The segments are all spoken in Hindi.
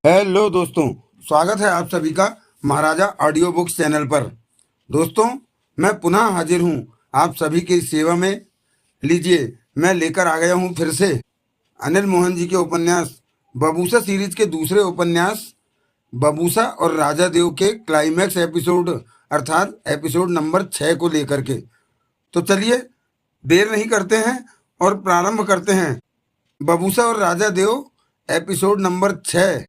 हेलो दोस्तों, स्वागत है आप सभी का महाराजा ऑडियो बुक्स चैनल पर। दोस्तों, मैं पुनः हाजिर हूं आप सभी की सेवा में। लीजिए, मैं लेकर आ गया हूं फिर से अनिल मोहन जी के उपन्यास बबूसा सीरीज के दूसरे उपन्यास बबूसा और राजा देव के क्लाइमैक्स एपिसोड अर्थात एपिसोड नंबर 6 को लेकर के। तो चलिए, देर नहीं करते हैं और प्रारंभ करते हैं बबूसा और राजा देव एपिसोड नंबर 6।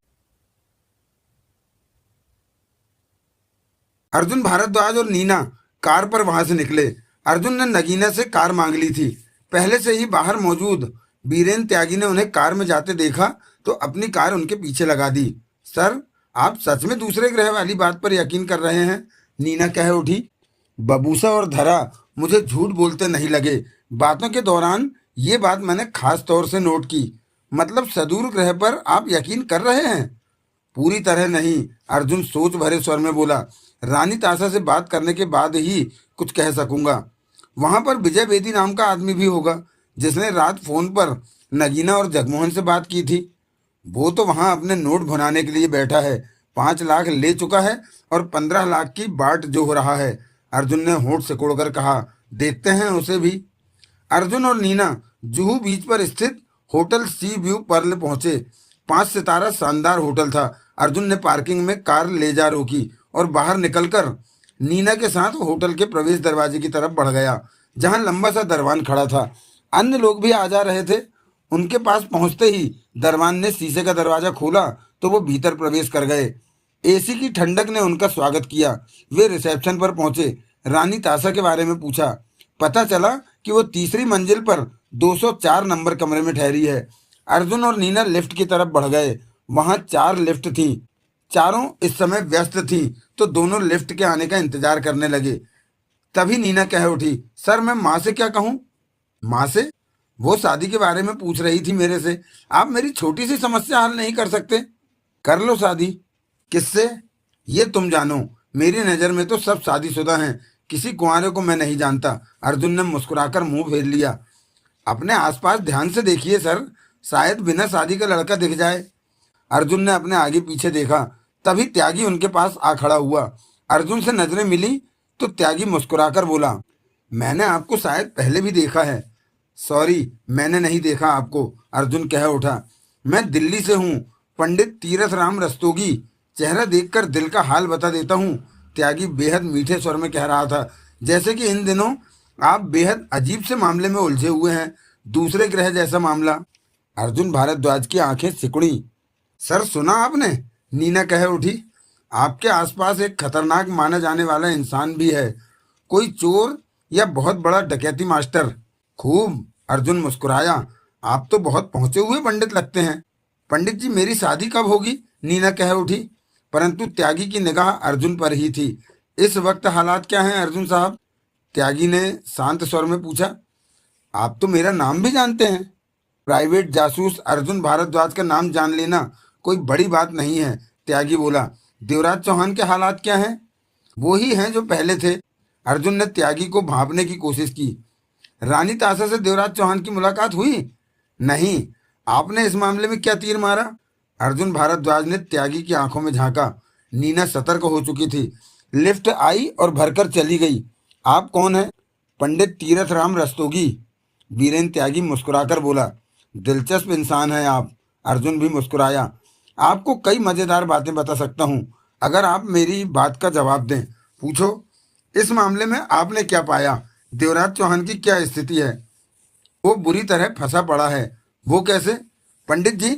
अर्जुन भारद्वाज और नीना कार पर वहां से निकले। अर्जुन ने नगीना से कार मांग ली थी। पहले से ही बाहर मौजूद बीरेन त्यागी ने उन्हें कार में जाते देखा तो अपनी कार उनके पीछे लगा दी। सर, आप सच में दूसरे ग्रह वाली बात पर यकीन कर रहे हैं? नीना कह उठी। बबूसा और धरा मुझे झूठ बोलते नहीं लगे। बातों के दौरान ये बात मैंने खास तौर से नोट की। मतलब सदूर ग्रह पर आप यकीन कर रहे हैं? पूरी तरह नहीं, अर्जुन सोच भरे स्वर में बोला। रानी ताशा से बात करने के बाद ही कुछ कह सकूंगा। वहां पर विजय बेदी नाम का आदमी भी होगा जिसने रात फोन पर नगीना और जगमोहन से बात की थी। वो तो वहां अपने नोट भुनाने के लिए बैठा है। 5 लाख ले चुका है और 15 लाख की बाट जो हो रहा है। अर्जुन ने होंठ सिकोड़कर कहा। देखते हैं उसे भी। अर्जुन और नीना जुहू बीच पर स्थित होटल सी व्यू पर्ल पहुंचे। 5 सितारा शानदार होटल था। अर्जुन ने पार्किंग में कार ले जा रोकी और बाहर निकलकर नीना के साथ होटल के प्रवेश दरवाजे की तरफ बढ़ गया, जहां लंबा सा दरवान खड़ा था। अन्य लोग भी आ जा रहे थे। उनके पास पहुंचते ही दरवान ने शीशे का दरवाजा खोला तो वो भीतर प्रवेश कर गए। एसी की ठंडक ने उनका स्वागत किया। वे रिसेप्शन पर पहुंचे। रानी ताशा के बारे में पूछा। पता चला कि वो तीसरी मंजिल पर 204 नंबर कमरे में ठहरी है। अर्जुन और नीना लिफ्ट की तरफ बढ़ गए। वहां 4 लिफ्ट थी। चारों इस समय व्यस्त थी तो दोनों लिफ्ट के आने का इंतजार करने लगे। तभी नीना कह उठी। सर, मैं माँ से क्या कहूँ? माँ से? वो शादी के बारे में पूछ रही थी मेरे से। आप मेरी छोटी सी समस्या हल नहीं कर सकते? कर लो शादी। किससे? ये तुम जानो। मेरी नज़र में तो सब शादीशुदा हैं। किसी कुंवारे को मैं नहीं जानता। अर्जुन ने मुस्कुराकर मुंह फेर लिया। अपने आसपास ध्यान से देखिए सर, शायद बिना शादी का लड़का दिख जाए। अर्जुन ने अपने आगे पीछे देखा। तभी त्यागी उनके पास आ खड़ा हुआ। अर्जुन से नजरें मिली तो त्यागी मुस्कुराकर बोला। मैंने आपको शायद पहले भी देखा है। सॉरी, मैंने नहीं देखा आपको। अर्जुन कह उठा। मैं दिल्ली से हूँ, पंडित तीरथ राम रस्तोगी। चेहरा देखकर दिल का हाल बता देता हूँ। त्यागी बेहद मीठे स्वर में कह रहा था, जैसे कि इन दिनों आप बेहद अजीब से मामले में उलझे हुए हैं, दूसरे ग्रह जैसा मामला। अर्जुन भारद्वाज की आंखें सिकुड़ी। सर, सुना आपने? नीना कह उठी। आपके आसपास एक खतरनाक माना जाने वाला इंसान भी है। कोई चोर या बहुत बड़ा डकैती मास्टर। खूब। अर्जुन मुस्कुराया। आप तो बहुत पहुंचे हुए पंडित लगते हैं। पंडित जी, मेरी शादी कब होगी? नीना कह उठी। परंतु त्यागी की निगाह अर्जुन पर ही थी। इस वक्त हालात क्या हैं अर्जुन साहब? त्यागी ने शांत स्वर में पूछा। आप तो मेरा नाम भी जानते हैं। प्राइवेट जासूस अर्जुन भारद्वाज का नाम जान लेना कोई बड़ी बात नहीं है, त्यागी बोला। देवराज चौहान के हालात क्या हैं? वो ही हैं जो पहले थे। अर्जुन ने त्यागी को भांपने की कोशिश की। रानी ताशा से देवराज चौहान की मुलाकात हुई? नहीं। आपने इस मामले में क्या तीर मारा? अर्जुन भारद्वाज ने त्यागी की आंखों में झांका। नीना सतर्क हो चुकी थी। लिफ्ट आई और भरकर चली गई। आप कौन हैं? पंडित तीरथ राम रस्तोगी। बीरेन त्यागी मुस्कुराकर बोला। दिलचस्प इंसान है आप। अर्जुन भी मुस्कुराया। आपको कई मजेदार बातें बता सकता हूँ अगर आप मेरी बात का जवाब दें। पूछो। इस मामले में आपने क्या पाया? देवराज चौहान की क्या स्थिति है? वो बुरी तरह फंसा पड़ा है। वो कैसे? पंडित जी,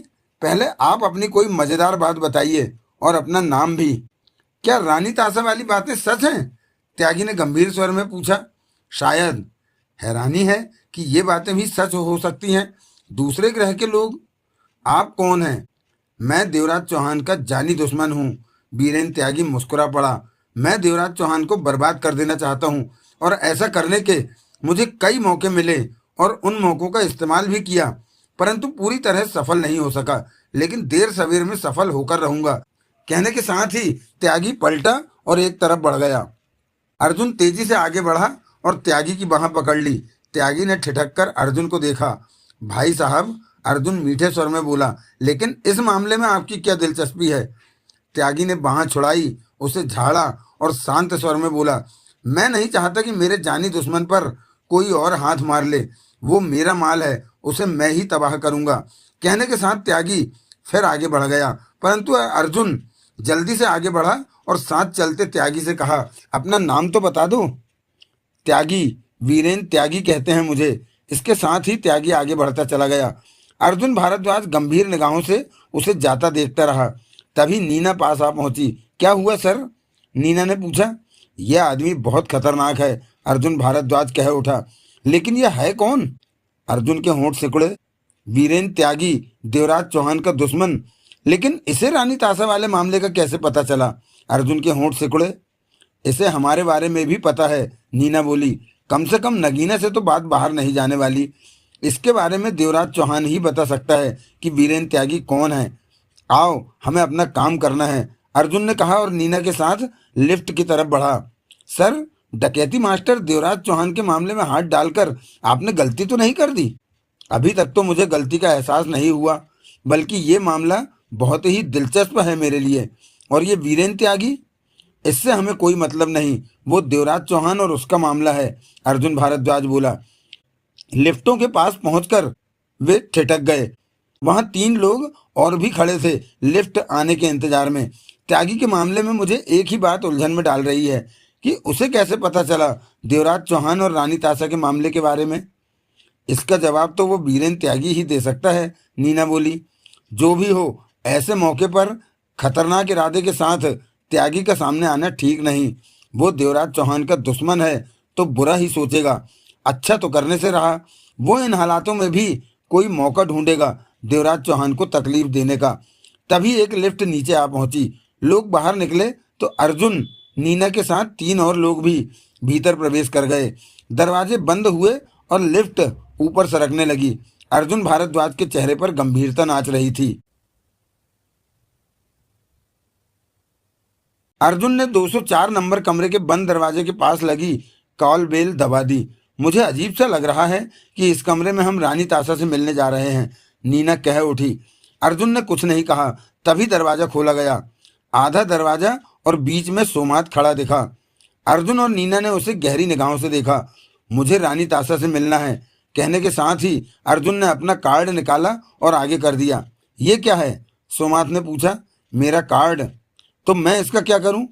पहले आप अपनी कोई मजेदार बात बताइए और अपना नाम भी। क्या रानी ताशा वाली बातें सच हैं? त्यागी ने गंभीर स्वर में पूछा। शायद। हैरानी है कि ये बातें भी सच हो सकती हैं। दूसरे ग्रह के लोग? आप कौन हैं? मैं देवराज चौहान का जानी दुश्मन हूँ। बीरेन त्यागी मुस्कुरा पड़ा। मैं देवराज चौहान को बर्बाद कर देना चाहता हूँ और ऐसा करने के मुझे कई मौके मिले और उन मौक़ों का इस्तेमाल भी किया, परंतु पूरी तरह सफल नहीं हो सका। लेकिन देर सवेर में सफल होकर रहूंगा। कहने के साथ ही त्यागी पलटा और एक तरफ बढ़ गया। अर्जुन तेजी से आगे बढ़ा और त्यागी की बाह पकड़ ली। त्यागी ने ठिठक कर अर्जुन को देखा। भाई साहब, अर्जुन मीठे स्वर में बोला, लेकिन इस मामले में आपकी क्या दिलचस्पी है? त्यागी ने बांह छुड़ाई, उसे झाड़ा और शांत स्वर में बोला, मैं नहीं चाहता कि मेरे जानी दुश्मन पर कोई और हाथ मार ले। वो मेरा माल है, उसे मैं ही तबाह करूंगा। कहने के साथ त्यागी फिर आगे बढ़ गया, परंतु अर्जुन जल्दी से आगे बढ़ा और साथ चलते त्यागी से कहा, अपना नाम तो बता दो। त्यागी, वीरेन त्यागी कहते हैं मुझे। इसके साथ ही त्यागी आगे बढ़ता चला गया। अर्जुन भारद्वाज गंभीर निगाहों से उसे जाता देखता रहा। तभी नीना पास आ पहुंची। क्या हुआ सर? नीना ने पूछा। यह आदमी बहुत खतरनाक है, अर्जुन भारद्वाज कह उठा। लेकिन यह है कौन? अर्जुन के होंठ सिकुड़े। वीरेन त्यागी, देवराज चौहान का दुश्मन। लेकिन इसे रानी तासा वाले मामले का कैसे पता चला? अर्जुन के होंठ सिकुड़े। इसे हमारे बारे में भी पता है, नीना बोली। कम से कम नगीना से तो बात बाहर नहीं जाने वाली। इसके बारे में देवराज चौहान ही बता सकता है कि वीरेन त्यागी कौन है। आओ, हमें अपना काम करना है, अर्जुन ने कहा और नीना के साथ लिफ्ट की तरफ बढ़ा। सर, डकैती मास्टर देवराज चौहान के मामले में हाथ डालकर आपने गलती तो नहीं कर दी? अभी तक तो मुझे गलती का एहसास नहीं हुआ, बल्कि ये मामला बहुत ही दिलचस्प है मेरे लिए। और ये वीरेन त्यागी, इससे हमें कोई मतलब नहीं। वो देवराज चौहान और उसका मामला है, अर्जुन भारद्वाज बोला। लिफ्टों के पास पहुंचकर वे ठिठक गए। वहां 3 लोग और भी खड़े थे, लिफ्ट आने के इंतजार में। त्यागी के मामले में मुझे एक ही बात उलझन में डाल रही है कि उसे कैसे पता चला देवराज चौहान और रानी तासा के मामले के बारे में। इसका जवाब तो वो वीरेन त्यागी ही दे सकता है, नीना बोली। जो भी हो, ऐसे मौके पर खतरनाक इरादे के साथ त्यागी का सामने आना ठीक नहीं। वो देवराज चौहान का दुश्मन है तो बुरा ही सोचेगा। अच्छा तो करने से रहा, वो इन हालातों में भी कोई मौका ढूंढेगा देवराज चौहान को तकलीफ देने का। तभी एक लिफ्ट नीचे आ पहुंची। लोग बाहर निकले तो अर्जुन, नीना के साथ 3 और लोग भी भीतर प्रवेश कर गए। दरवाजे बंद हुए और लिफ्ट ऊपर सरकने लगी। अर्जुन भारद्वाज के चेहरे पर गंभीरता नाच रही थी। अर्जुन ने 204 नंबर कमरे के बंद दरवाजे के पास लगी कॉल बेल दबा दी। मुझे अजीब सा लग रहा है कि इस कमरे में हम रानी तासा से मिलने जा रहे हैं, नीना कह उठी। अर्जुन ने कुछ नहीं कहा। तभी दरवाजा खोला गया। आधा दरवाजा और बीच में सोमात खड़ा दिखा। अर्जुन और नीना ने उसे गहरी निगाहों से देखा। मुझे रानी तासा से मिलना है, कहने के साथ ही अर्जुन ने अपना कार्ड निकाला और आगे कर दिया। ये क्या है? सोमात ने पूछा। मेरा कार्ड। तो मैं इसका क्या करूं?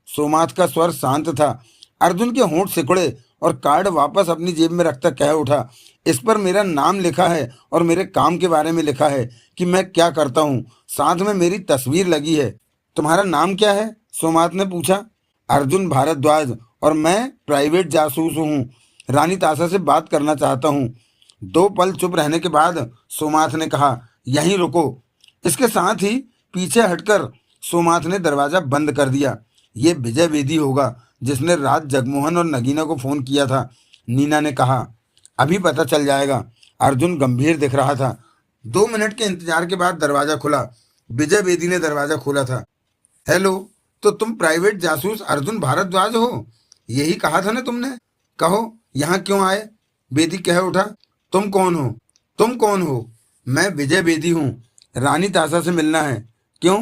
सोमात का स्वर शांत था। अर्जुन के होंठ सिकुड़े और कार्ड वापस अपनी जेब में रखकर कह उठा, इस पर मेरा नाम लिखा है और मेरे काम के बारे में लिखा है कि मैं क्या करता हूँ। साथ में मेरी तस्वीर लगी है। तुम्हारा नाम क्या है? सोमात ने पूछा। अर्जुन भारद्वाज, और मैं प्राइवेट जासूस हूँ। रानी तासा से बात करना चाहता हूँ। 2 पल चुप रहने के बाद सोमात ने कहा, यहीं रुको। इसके साथ ही पीछे हटकर सोमात ने दरवाजा बंद कर दिया। ये विजय बेदी होगा जिसने रात जगमोहन और नगीना को फोन किया था, नीना ने कहा। अभी पता चल जाएगा। अर्जुन गंभीर दिख रहा था। 2 मिनट के इंतजार के बाद दरवाजा खुला। विजय बेदी ने दरवाजा खोला था। हेलो, तो तुम प्राइवेट जासूस अर्जुन भारद्वाज हो? यही कहा था ना तुमने? कहो, यहाँ क्यों आए? बेदी कह उठा। तुम कौन हो? तुम कौन हो? मैं विजय बेदी हूँ। रानी तासा से मिलना है। क्यों?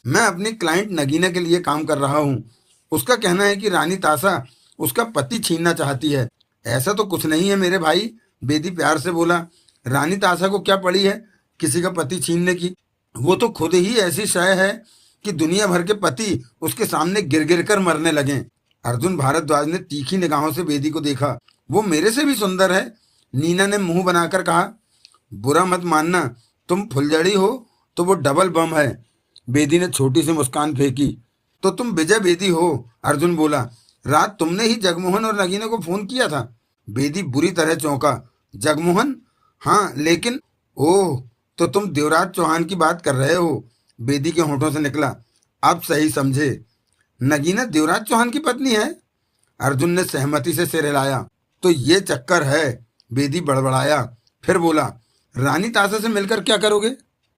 मैं अपनी क्लाइंट नगीना के लिए काम कर रहा हूँ। उसका कहना है कि रानी तासा उसका पति छीनना चाहती है। ऐसा तो कुछ नहीं है मेरे भाई, बेदी प्यार से बोला। रानी तासा को क्या पड़ी है किसी का पति छीनने की? वो तो खुद ही ऐसी शय है कि दुनिया भर के पति उसके सामने गिर गिर कर मरने लगे। अर्जुन भारद्वाज ने तीखी निगाहों से बेदी को देखा। वो मेरे से भी सुंदर है, नीना ने मुंह बनाकर कहा। बुरा मत मानना, तुम फुलझड़ी हो तो वो डबल बम है, बेदी ने छोटी सी मुस्कान फेंकी। तो तुम विजय बेदी हो? अर्जुन बोला। रात तुमने ही जगमोहन और नगीना को फोन किया था? बेदी बुरी तरह चौंका। जगमोहन? हाँ, लेकिन ओह, तो तुम देवराज चौहान की बात कर रहे हो? बेदी के होठों से निकला। अब सही समझे, नगीना देवराज चौहान की पत्नी है? अर्जुन ने सहमति से सिर हिलाया। तो ये चक्कर है, बेदी बड़बड़ाया। फिर बोला, रानी तासा से मिलकर क्या करोगे?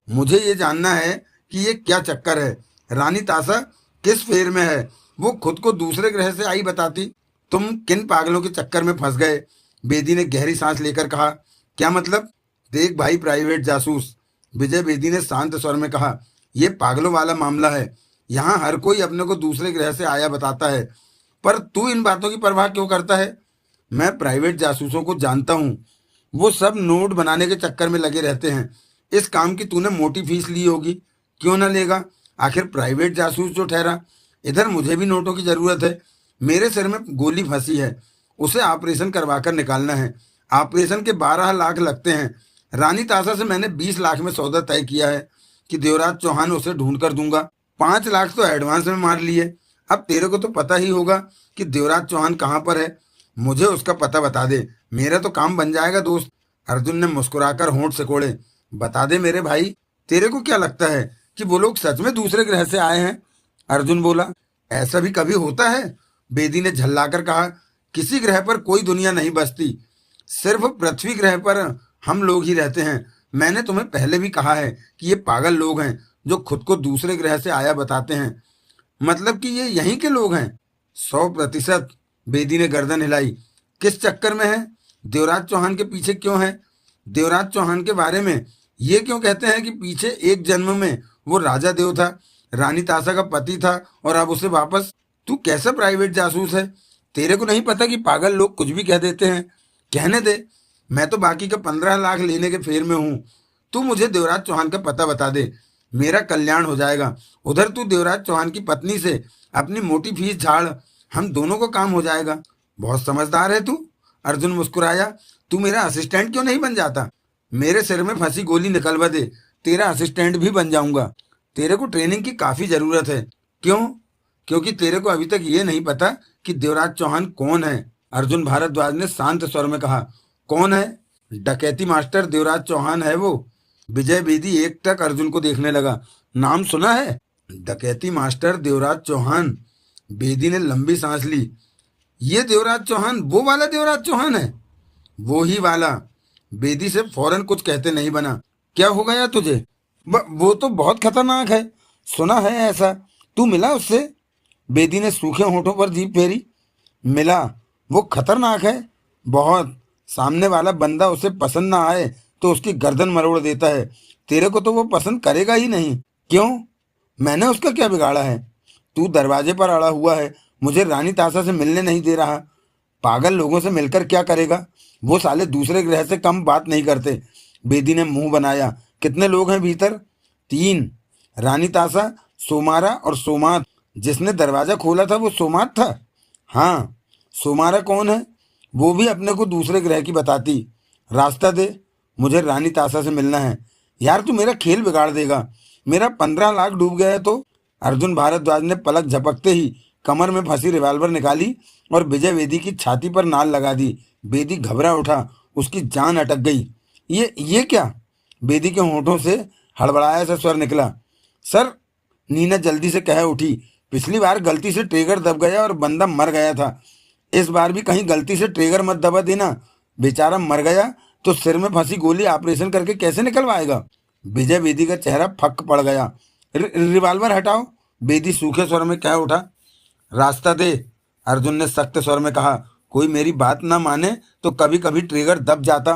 मुझे ये जानना है कि ये क्या चक्कर है। रानी तासा किस फेर में है? वो खुद को दूसरे ग्रह से आई बताती। तुम किन पागलों के चक्कर में फंस गए? बेदी ने गहरी सांस लेकर कहा। क्या मतलब? देख भाई प्राइवेट जासूस, विजय बेदी ने शांत स्वर में कहा, यह पागलों वाला मामला है। यहाँ हर कोई अपने को दूसरे ग्रह से आया बताता है, पर तू इन बातों की परवाह क्यों करता है? मैं प्राइवेट जासूसों को जानता हूँ, वो सब नोट बनाने के चक्कर में लगे रहते हैं। इस काम की तूने मोटी फीस ली होगी, क्यों ना लेगा? आखिर प्राइवेट जासूस जो ठहरा। इधर मुझे भी नोटों की जरूरत है। मेरे सिर में गोली फंसी है, उसे ऑपरेशन करवा कर निकालना है। ऑपरेशन के 12 लाख लगते हैं। रानी ताशा से मैंने 20 लाख में सौदा तय किया है कि देवराज चौहान उसे ढूंढ कर दूंगा। 5 लाख तो एडवांस में मार लिए। अब तेरे को तो पता ही होगा कि देवराज चौहान कहाँ पर है। मुझे उसका पता बता दे, मेरा तो काम बन जाएगा दोस्त। अर्जुन ने मुस्कुराकर होंठ सिकोड़े। बता दे मेरे भाई, तेरे को क्या लगता है कि वो लोग सच में दूसरे ग्रह से आए हैं? अर्जुन बोला, ऐसा भी कभी होता है? बेदी ने झल्लाकर कहा, किसी ग्रह पर कोई दुनिया नहीं बसती, सिर्फ पृथ्वी ग्रह पर हम लोग ही रहते हैं। मैंने तुम्हें पहले भी कहा है कि ये पागल लोग हैं जो खुद को दूसरे ग्रह से आया बताते हैं। मतलब कि ये यहीं के लोग हैं? 100%। बेदी ने गर्दन हिलाई। किस चक्कर में है? देवराज चौहान के पीछे क्यों है? देवराज चौहान के बारे में ये क्यों कहते हैं कि पीछे एक जन्म में वो राजा देव था, रानी ताशा का पति था और अब उसे वापस? तू कैसा प्राइवेट जासूस है? तेरे को नहीं पता कि पागल लोग कुछ भी कह देते हैं? कहने दे, मैं तो बाकी का 15 लाख लेने के फेर में हूँ। तू मुझे देवराज चौहान का पता बता दे, मेरा कल्याण हो जाएगा। उधर तू देवराज चौहान की पत्नी से अपनी मोटी फीस झाड़, हम दोनों को काम हो जाएगा। बहुत समझदार है तू। अर्जुन मुस्कुराया। तू मेरा असिस्टेंट क्यों नहीं बन जाता? मेरे सिर में फंसी गोली निकलवा दे, तेरा असिस्टेंट भी बन जाऊंगा। तेरे को ट्रेनिंग की काफी जरूरत है। क्यों? क्योंकि तेरे को अभी तक ये नहीं पता कि देवराज चौहान कौन है। अर्जुन भारद्वाज ने शांत स्वर में कहा। कौन है? डकैती मास्टर देवराज चौहान है वो। विजय बेदी एकटक अर्जुन को देखने लगा। नाम सुना है? डकैती मास्टर देवराज चौहान। बेदी ने लंबी सांस ली। ये देवराज चौहान वो वाला देवराज चौहान है? वो ही वाला। बेदी से फौरन कुछ कहते नहीं बना। क्या हो गया तुझे? वो तो बहुत खतरनाक है, सुना है ऐसा। तू मिला उससे? बेदी ने सूखे होठों पर जीभ फेरी। मिला? वो खतरनाक है बहुत। सामने वाला बंदा उसे पसंद ना आए तो उसकी गर्दन मरोड़ देता है। तेरे को तो वो पसंद करेगा ही नहीं। क्यों? मैंने उसका क्या बिगाड़ा है? तू दरवाजे पर अड़ा हुआ है, मुझे रानी ताशा से मिलने नहीं दे रहा। पागल लोगों से मिलकर क्या करेगा? वो साले दूसरे ग्रह से कम बात नहीं करते। बेदी ने मुंह बनाया। कितने लोग हैं भीतर? 3। रानी ताशा, सोमारा और सोमात। जिसने दरवाजा खोला था वो सोमात था? हाँ। सोमारा कौन है? वो भी अपने को दूसरे ग्रह की बताती। रास्ता दे, मुझे रानी ताशा से मिलना है। यार तू मेरा खेल बिगाड़ देगा। मेरा 15 लाख डूब गया है तो? अर्जुन भारद्वाज ने पलक झपकते ही कमर में फंसी रिवाल्वर निकाली और विजय बेदी की छाती पर नाल लगा दी। बेदी घबरा उठा, उसकी जान अटक गई। ये क्या? बेदी के होंठों से हड़बड़ाया सा स्वर निकला। सर, नीना जल्दी से कह उठी। पिछली बार गलती से ट्रिगर दब गया और बंदा मर गया था। इस बार भी कहीं गलती से ट्रिगर मत दबा देना। बेचारा मर गया तो सिर में फंसी गोली ऑपरेशन करके कैसे निकलवाएगा? विजय बेदी का चेहरा फक पड़ गया। रिवाल्वर हटाओ, बेदी सूखे स्वर में कह उठा। रास्ता दे, अर्जुन ने सख्त स्वर में कहा। कोई मेरी बात ना माने तो कभी कभी ट्रिगर दब जाता।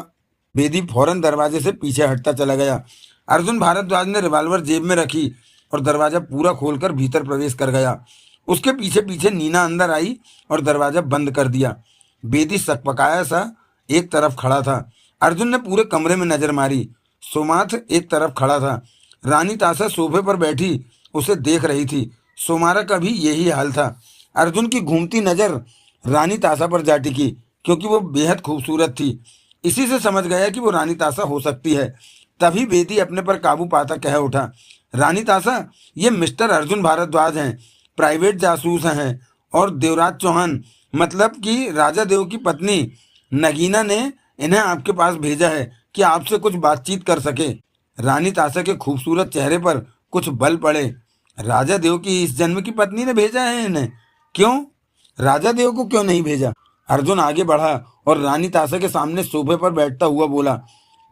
बेदी फौरन दरवाजे से पीछे हटता चला गया। अर्जुन भारद्वाज ने रिवाल्वर जेब में रखी और दरवाजा पूरा खोलकर भीतर प्रवेश कर गया। उसके पीछे पीछे नीना अंदर आई और दरवाजा बंद कर दिया। बेदी सकपकाया सा एक तरफ खड़ा था। अर्जुन ने पूरे कमरे में नजर मारी। सोमाथ एक तरफ खड़ा था। रानी ताशा सोफे पर बैठी उसे देख रही थी। सोमारा का भी यही हाल था। अर्जुन की घूमती नजर रानी ताशा पर जा टिकी, क्योंकि वो बेहद खूबसूरत थी। इसी से समझ गया कि वो रानी ताशा हो सकती है। तभी बेदी अपने पर काबू पाता कह उठा, रानी ताशा, ये मिस्टर अर्जुन भारद्वाज हैं, प्राइवेट जासूस हैं। और देवराज चौहान, मतलब कि राजा देव की पत्नी नगीना ने इन्हें आपके पास भेजा है कि आपसे कुछ बातचीत कर सके। रानी ताशा के खूबसूरत चेहरे पर कुछ बल पड़े। राजा देव की इस जन्म की पत्नी ने भेजा है इन्हें? क्यों? राजा देव को क्यों नहीं भेजा? अर्जुन आगे बढ़ा और रानी ताशा के सामने सोफे पर बैठता हुआ बोला,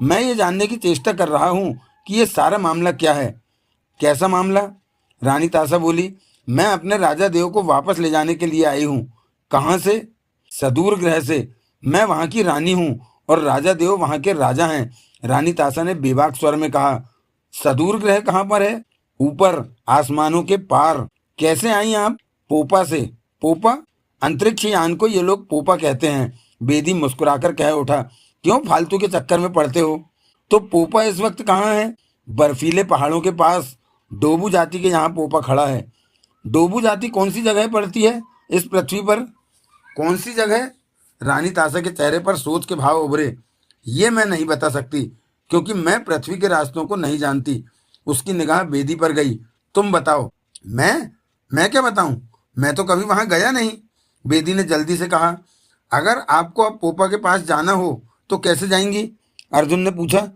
मैं ये जानने की चेष्टा कर रहा हूँ कि ये सारा मामला क्या है। कैसा मामला? रानी ताशा बोली, मैं अपने राजा देव को वापस ले जाने के लिए आई हूँ। कहाँ से? सदूर ग्रह से। मैं वहाँ की रानी हूँ और राजा देव वहाँ के राजा हैं। रानी ताशा ने बेबाक स्वर में कहा। सदूर ग्रह कहाँ पर है? ऊपर, आसमानों के पार। कैसे आई आप? पोपा से। पोपा? अंतरिक्ष यान को ये लोग पोपा कहते हैं। बेदी मुस्कुराकर कह उठा। क्यों फालतू के चक्कर में पड़ते हो? तो पोपा इस वक्त कहाँ है? बर्फीले पहाड़ों के पास डोबू जाति के यहाँ पोपा खड़ा है। डोबू जाति कौन सी जगह पड़ती है इस पृथ्वी पर? कौन सी जगह? रानी ताशा के चेहरे पर सोच के भाव उभरे। ये मैं नहीं बता सकती, क्योंकि मैं पृथ्वी के रास्तों को नहीं जानती। उसकी निगाह बेदी पर गई। तुम बताओ। मैं क्या बताऊं? मैं तो कभी वहां गया नहीं, बेदी ने जल्दी से कहा। अगर आपको अब पोपा के पास जाना हो तो कैसे जाएंगी? अर्जुन ने पूछा।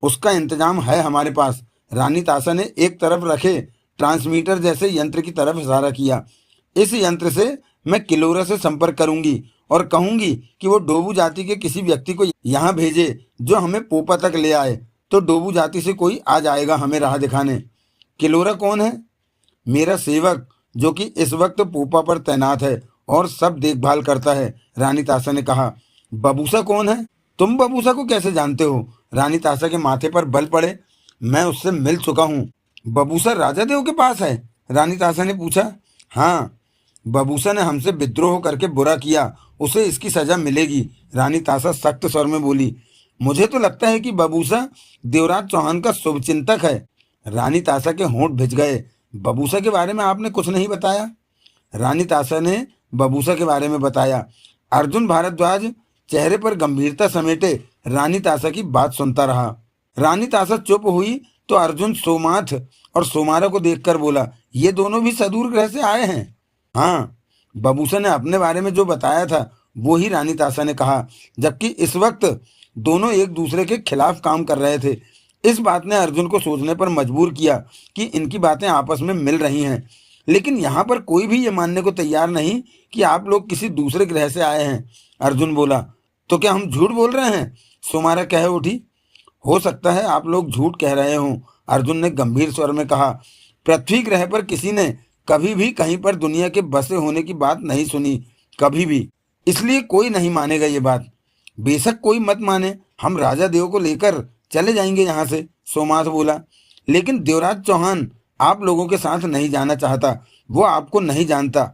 उसका इंतजाम है हमारे पास। रानी ताशा ने एक तरफ रखे ट्रांसमीटर जैसे यंत्र की तरफ इशारा किया। इस यंत्र से मैं किलोरा से संपर्क करूंगी और कहूंगी कि वो डोबू जाति के किसी व्यक्ति को यहाँ भेजे जो हमें पोपा तक ले आए, तो डोबू जाति से कोई आ जाएगा हमें राह दिखाने। किलोरा कौन है? मेरा सेवक, जो कि इस वक्त पोपा पर तैनात है और सब देखभाल करता है, रानी ताशा ने कहा। बबूसा कौन है? तुम बबूसा को कैसे जानते हो? रानी ताशा के माथे पर बल पड़े। मैं उससे मिल चुका हूँ। बबूसा राजा देव के पास है? रानी ताशा ने पूछा। हाँ, बबूसा ने हमसे विद्रोह करके बुरा किया, उसे इसकी सजा मिलेगी, रानी ताशा सख्त स्वर में बोली। मुझे तो लगता है कि बबूसा देवराज चौहान का शुभचिंतक है। रानी ताशा के होंठ भिज गए। बबूसा के बारे में आपने कुछ नहीं बताया। रानी ताशा ने बबूसा के बारे में बताया। अर्जुन भारद्वाज चेहरे पर गंभीरता समेटे रानी ताशा की बात सुनता रहा। रानी ताशा चुप हुई तो अर्जुन सोमाथ और सोमारा को देखकर बोला, ये दोनों भी सदूर ग्रह से आए हैं? हाँ, बबूसा ने अपने बारे में जो बताया था वो ही, रानी ताशा ने कहा, जबकि इस वक्त दोनों एक दूसरे के खिलाफ काम कर रहे थे। इस बात ने अर्जुन को सोचने पर मजबूर किया कि इनकी बातें आपस में मिल रही हैं, लेकिन यहाँ पर कोई भी ये मानने को तैयार नहीं कि आप लोग किसी दूसरे ग्रह से आए हैं। अर्जुन बोला। तो क्या हम झूठ बोल रहे हैं? सुमारा कह उठी। हो सकता है आप लोग झूठ कह रहे हों, अर्जुन ने गंभीर स्वर में कहा। पृथ्वी ग्रह पर किसी ने कभी भी कहीं पर दुनिया के बसे होने की बात नहीं सुनी, कभी भी। इसलिए कोई नहीं मानेगा ये बात। बेशक कोई मत माने, हम राजा देव को लेकर चले जाएंगे यहाँ से, सोमाथ बोला। लेकिन देवराज चौहान आप लोगों के साथ नहीं जाना चाहता, वो आपको नहीं जानता।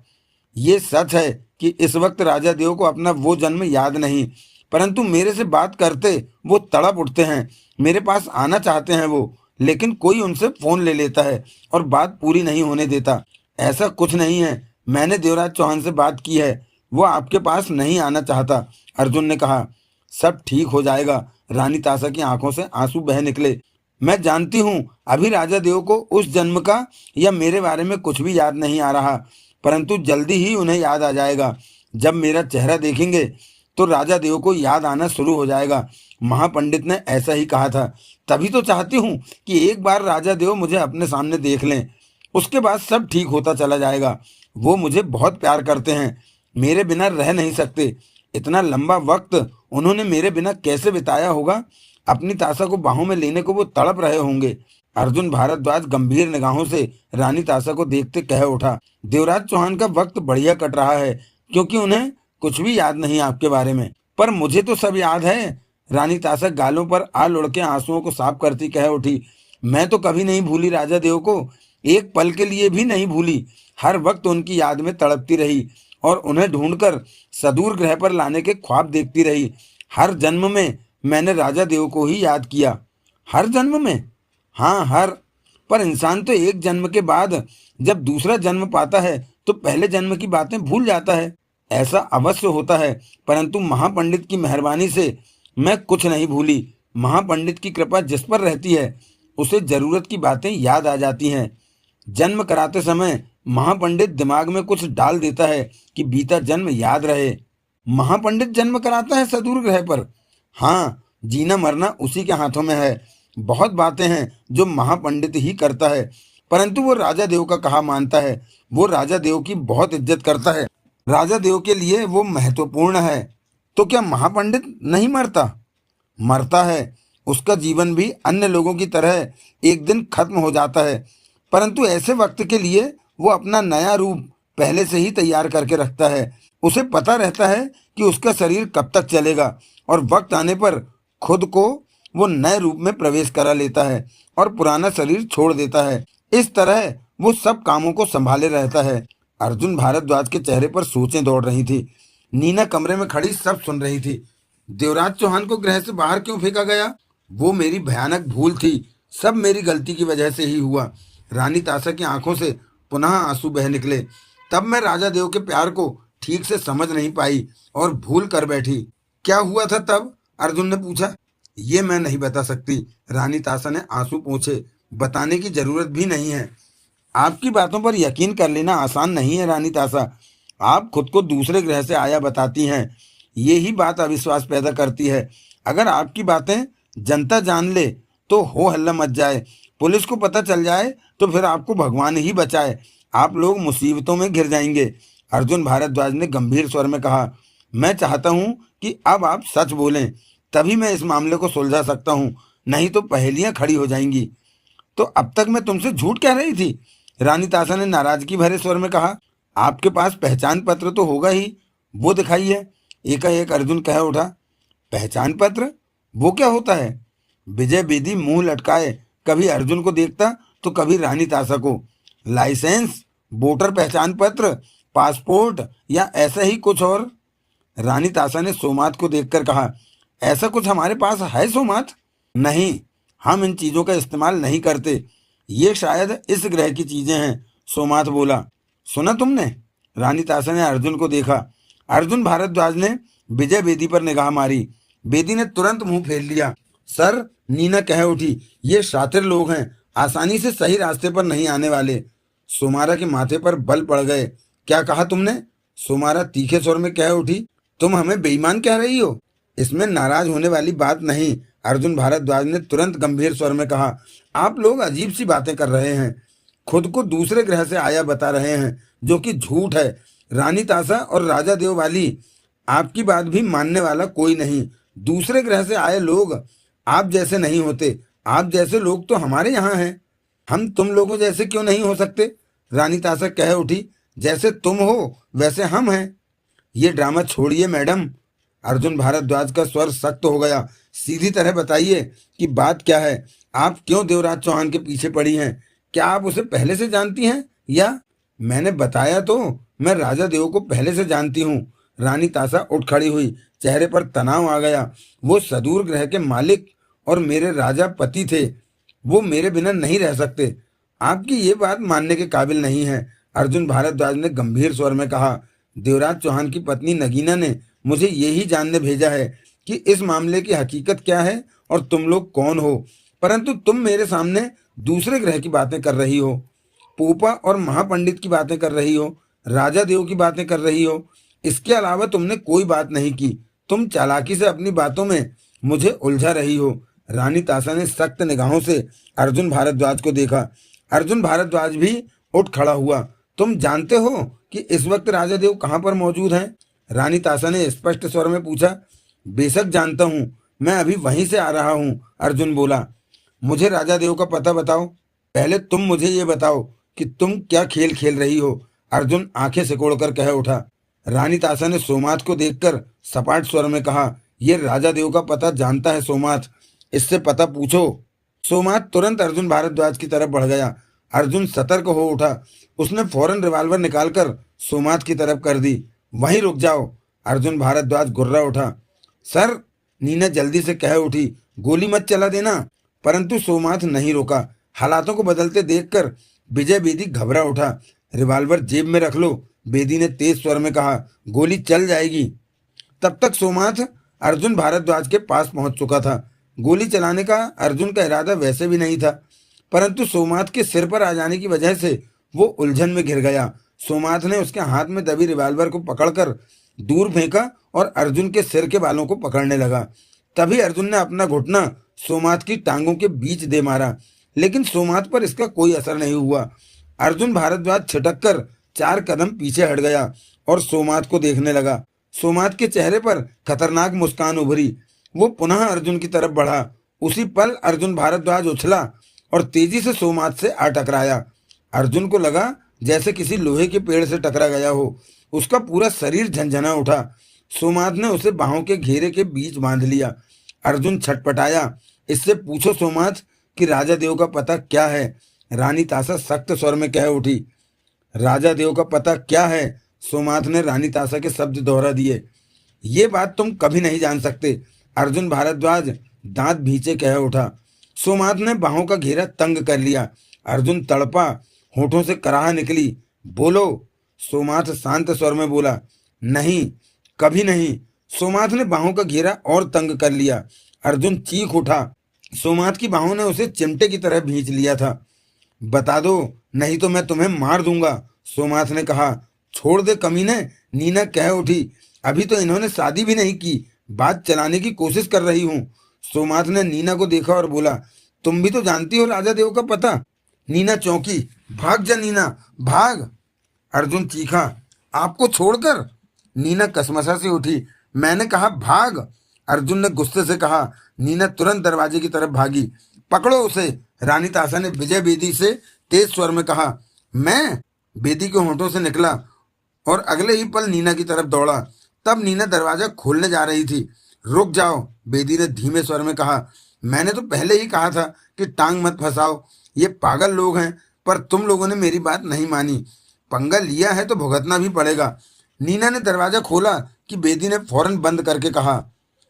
ये सच है कि इस वक्त राजा देव को अपना वो जन्म याद नहीं, परंतु मेरे से बात करते वो तड़प उठते हैं। मेरे पास आना चाहते हैं वो, लेकिन कोई उनसे फोन ले लेता है और बात पूरी नहीं होने देता। ऐसा कुछ नहीं है, मैंने देवराज चौहान से बात की है, वो आपके पास नहीं आना चाहता, अर्जुन ने कहा। सब ठीक हो जाएगा। रानी ताशा की आंखों से आंसू बह निकले। मैं जानती हूँ अभी राजा देव को उस जन्म का या मेरे बारे में कुछ भी याद नहीं आ रहा, परंतु जल्दी ही उन्हें याद आ जाएगा। जब मेरा चेहरा देखेंगे तो राजा देव को याद आना शुरू हो जाएगा। महापंडित ने ऐसा ही कहा था। तभी तो चाहती हूँ कि एक बार राजा देव मुझे अपने सामने देख लें, उसके बाद सब ठीक होता चला जाएगा। वो मुझे बहुत प्यार करते हैं, मेरे बिना रह नहीं सकते। इतना लंबा वक्त उन्होंने मेरे बिना कैसे बिताया होगा। अपनी ताशा को बाहों में लेने को वो तड़प रहे होंगे। अर्जुन भारद्वाज गंभीर निगाहों से रानी ताशा को देखते कह उठा। देवराज चौहान का वक्त बढ़िया कट रहा है, क्योंकि उन्हें कुछ भी याद नहीं आपके बारे में। पर मुझे तो सब याद है। रानी ताशा गालों पर आ लुढ़के आंसुओं को साफ करती कह उठी। मैं तो कभी नहीं भूली राजा देव को, एक पल के लिए भी नहीं भूली। हर वक्त उनकी याद में तड़पती रही और उन्हें ढूंढकर सदूर ग्रह पर लाने के ख्वाब देखती रही। हर जन्म में मैंने राजा देव को ही याद किया। हर जन्म में? हाँ, हर। पर इंसान तो एक जन्म के बाद जब दूसरा जन्म पाता है तो पहले जन्म की बातें भूल जाता है। ऐसा अवश्य होता है, परंतु महापंडित की मेहरबानी से मैं कुछ नहीं भूली। महापंडित की कृपा जिस पर रहती है उसे जरूरत की बातें याद आ जाती हैं। जन्म कराते समय महापंडित दिमाग में कुछ डाल देता है कि बीता जन्म याद रहे। महापंडित जन्म कराता है सदूर ग्रह पर? हाँ, जीना मरना उसी के हाथों में है। बहुत बातें हैं जो महापंडित ही करता है, परंतु वो राजा देव का कहा मानता है। वो राजा देव की बहुत इज्जत करता है। राजा देव के लिए वो महत्वपूर्ण है। तो क्या महापंडित नहीं मरता? मरता है। उसका जीवन भी अन्य लोगों की तरह एक दिन खत्म हो जाता है, परंतु ऐसे वक्त के लिए वो अपना नया रूप पहले से ही तैयार करके रखता है। उसे पता रहता है कि उसका शरीर कब तक चलेगा और वक्त आने पर खुद को वो नए रूप में प्रवेश करा लेता है और पुराना शरीर छोड़ देता है। इस तरह वो सब कामों को संभाले रहता है। अर्जुन भारद्वाज के चेहरे पर सोचें दौड़ रही थी। नीना कमरे में खड़ी सब सुन रही थी। देवराज चौहान को गृह से बाहर क्यों फेंका गया? वो मेरी भयानक भूल थी। सब मेरी गलती की वजह से ही हुआ। रानी ताशा की आंखों से पुनः आंसू बह निकले। तब मैं राजा देव के प्यार को ठीक से समझ नहीं पाई और भूल कर बैठी। क्या हुआ था तब? अर्जुन ने पूछा। ये मैं नहीं बता सकती, रानी ताशा ने आंसू पोंछे। बताने की जरूरत भी नहीं है। आपकी बातों पर यकीन कर लेना आसान नहीं है रानी ताशा। आप खुद को दूसरे ग्रह से आया बताती हैं। ये ही बात अविश्वास पैदा करती है। अगर आपकी बातें जनता जान ले तो हो हल्ला मच जाए, पुलिस को पता चल जाए तो फिर आपको भगवान ही बचाए, आप लोग मुसीबतों में घिर जाएंगे। अर्जुन भारद्वाज ने गंभीर स्वर में कहा। मैं चाहता हूं कि अब आप सच बोलें, तभी मैं इस मामले को सुलझा सकता हूं, नहीं तो पहेलियां खड़ी हो जाएंगी। तो अब तक मैं तुमसे झूठ कह रही थी? रानी ताशा ने नाराजगी भरे स्वर में कहा। आपके पास पहचान पत्र तो होगा ही, वो दिखाइए, एकाएक अर्जुन कह उठा। पहचान पत्र? वो क्या होता है? विजय बेदी मुंह लटकाए कभी अर्जुन को देखता तो कभी रानी ताशा को। लाइसेंस, वोटर पहचान पत्र, पासपोर्ट या ऐसा ही कुछ और? रानी ताशा ने सोमात को देखकर कहा। ऐसा कुछ हमारे पास है सोमात? नहीं, हम इन चीजों का इस्तेमाल नहीं करते। ये शायद इस ग्रह की चीजें हैं, सोमात बोला। सुना तुमने? रानी ताशा ने अर्जुन को देखा। अर्जुन भारद्वाज ने विजय बेदी पर निगाह मारी। बेदी ने तुरंत मुंह फेर लिया। सर, नीना कह उठी, ये शातिर लोग हैं, आसानी से सही रास्ते पर नहीं आने वाले। सोमारा के माथे पर बल पड़ गए। क्या कहा तुमने? सोमारा तीखे स्वर में कह उठी। तुम हमें बेईमान कह रही हो? इसमें नाराज होने वाली बात नहीं, अर्जुन भारद्वाज ने तुरंत गंभीर स्वर में कहा। आप लोग अजीब सी बातें कर रहे हैं, खुद को दूसरे ग्रह से आया बता रहे हैं, जो कि झूठ है। रानी ताशा और राजा देव वाली, आपकी बात भी मानने वाला कोई नहीं। दूसरे ग्रह से आए लोग आप जैसे नहीं होते। आप जैसे लोग तो हमारे यहाँ हैं, हम तुम लोगों जैसे क्यों नहीं हो सकते? रानी ताशा कह उठी। जैसे तुम हो वैसे हम हैं। ये ड्रामा छोड़िए मैडम। अर्जुन भारद्वाज का स्वर सख्त हो गया। सीधी तरह बताइए कि बात क्या है? आप क्यों देवराज चौहान के पीछे पड़ी हैं? क्या आप उसे पहले से जानती हैं? या मैंने बताया तो, मैं राजा देव को पहले से जानती हूँ। रानी ताशा उठ खड़ी हुई। चेहरे पर तनाव आ गया। वो सदूर ग्रह के मालिक और मेरे राजा पति थे। वो मेरे बिना नहीं रह सकते। आपकी ये बात मानने के काबिल नहीं है, अर्जुन भारद्वाज ने गंभीर स्वर में कहा। देवराज चौहान की पत्नी नगीना ने मुझे यही जानने भेजा है कि इस मामले की हकीकत क्या है और तुम लोग कौन हो। परंतु तुम मेरे सामने दूसरे ग्रह की बातें कर रही हो, पोपा और महापंडित की बातें कर रही हो, राजा देव की बातें कर रही हो। इसके अलावा तुमने कोई बात नहीं की। तुम चालाकी से अपनी बातों में मुझे उलझा रही हो। रानी ताशा ने सख्त निगाहों से अर्जुन भारद्वाज को देखा। अर्जुन भारद्वाज भी उठ खड़ा हुआ। तुम जानते हो कि इस वक्त राजा देव कहाँ पर मौजूद हैं? रानी ताशा ने स्पष्ट स्वर में पूछा। बेशक जानता हूँ, मैं अभी वहीं से आ रहा हूँ, अर्जुन बोला। मुझे राजा देव का पता बताओ। पहले तुम मुझे ये बताओ कि तुम क्या खेल खेल रही हो, अर्जुन आंखें सिकोड़कर कह उठा। रानी ताशा ने सोमात को देखकर सपाट स्वर में कहा। यह राजा देव का पता जानता है सोमात, इससे पता पूछो। सोमात तुरंत अर्जुन भारद्वाज की तरफ बढ़ गया। अर्जुन सतर्क हो उठा। उसने फौरन रिवाल्वर निकालकर सोमात की तरफ कर दी। वहीं रुक जाओ, अर्जुन भारद्वाज गुर्रा उठा। सर, नीना जल्दी से कह उठी, गोली मत चला देना। परंतु सोमात नहीं रोका। हालातों को बदलते देखकर विजय बेदी घबरा उठा। रिवाल्वर जेब में रख लो, बेदी ने तेज स्वर में कहा। गोली चल जाएगी। तब तक सोमात अर्जुन भारद्वाज के पास पहुंच चुका था। गोली चलाने का अर्जुन का इरादा वैसे भी नहीं था, परंतु सोमात के सिर पर आ जाने की वजह से वो उलझन में घिर गया। सोमात ने उसके हाथ में दबी रिवाल्वर को पकड़कर दूर फेंका और अर्जुन के सिर के बालों को पकड़ने लगा। तभी अर्जुन ने अपना घुटना सोमात की टांगों के बीच दे मारा, लेकिन सोमात पर इसका कोई असर नहीं हुआ। अर्जुन भारद्वाज छिटक कर 4 कदम पीछे हट गया और सोमात को देखने लगा। सोमात के चेहरे पर खतरनाक मुस्कान उभरी। वो पुनः अर्जुन की तरफ बढ़ा। उसी पल अर्जुन भारद्वाज उछला और तेजी से सोमात से आ टकराया। अर्जुन को लगा जैसे किसी लोहे के पेड़ से टकरा गया हो। उसका पूरा शरीर झंझना उठा। सोमात ने उसे बाहों के घेरे के बीच बांध लिया। अर्जुन छटपटाया इससे पूछो सोमाथ कि राजा देव का पता क्या है। रानी तासा सख्त स्वर में कह उठी। राजा देव का पता क्या है? सोमाथ ने रानी तासा के शब्द दोहरा दिए। ये बात तुम कभी नहीं जान सकते, अर्जुन भारद्वाज दांत भींचे कह उठा। सोमाथ ने बाहों का घेरा तंग कर लिया। अर्जुन तड़पा, होठों से कराह निकली। बोलो। सोमाथ शांत स्वर में बोला। नहीं, कभी नहीं। सोमाथ ने बाहों का घेरा और तंग कर लिया। अर्जुन चीख उठा। सोमाथ की बाहों ने उसे चिमटे की तरह भींच लिया था। बता दो, नहीं तो मैं तुम्हें मार दूंगा, सोमाथ ने कहा। छोड़ दे कमीने, नीना कह उठी। अभी तो इन्होंने शादी भी नहीं की, बात चलाने की कोशिश कर रही हूँ। सोमाथ ने नीना को देखा और बोला, तुम भी तो जानती हो राजा देव का पता। नीना चौंकी। भाग जा नीना, भाग। अर्जुन चीखा। आपको छोड़कर? नीना कसमसा से उठी। मैंने कहा भाग, अर्जुन ने गुस्से से कहा। नीना तुरंत दरवाजे की तरफ भागी। पकड़ो उसे, रानी तासा ने विजय बेदी से तेज स्वर में कहा। मैं? बेदी के होंठों से निकला और अगले ही पल नीना की तरफ दौड़ा। तब नीना दरवाजा खोलने जा रही थी। रुक जाओ, बेदी ने धीमे स्वर में कहा। मैंने तो पहले ही कहा था कि टांग मत फंसाओ, ये पागल लोग हैं, पर तुम लोगों ने मेरी बात नहीं मानी। पंगा लिया है तो भुगतना भी पड़ेगा। नीना ने दरवाजा खोला कि बेदी ने फौरन बंद करके कहा,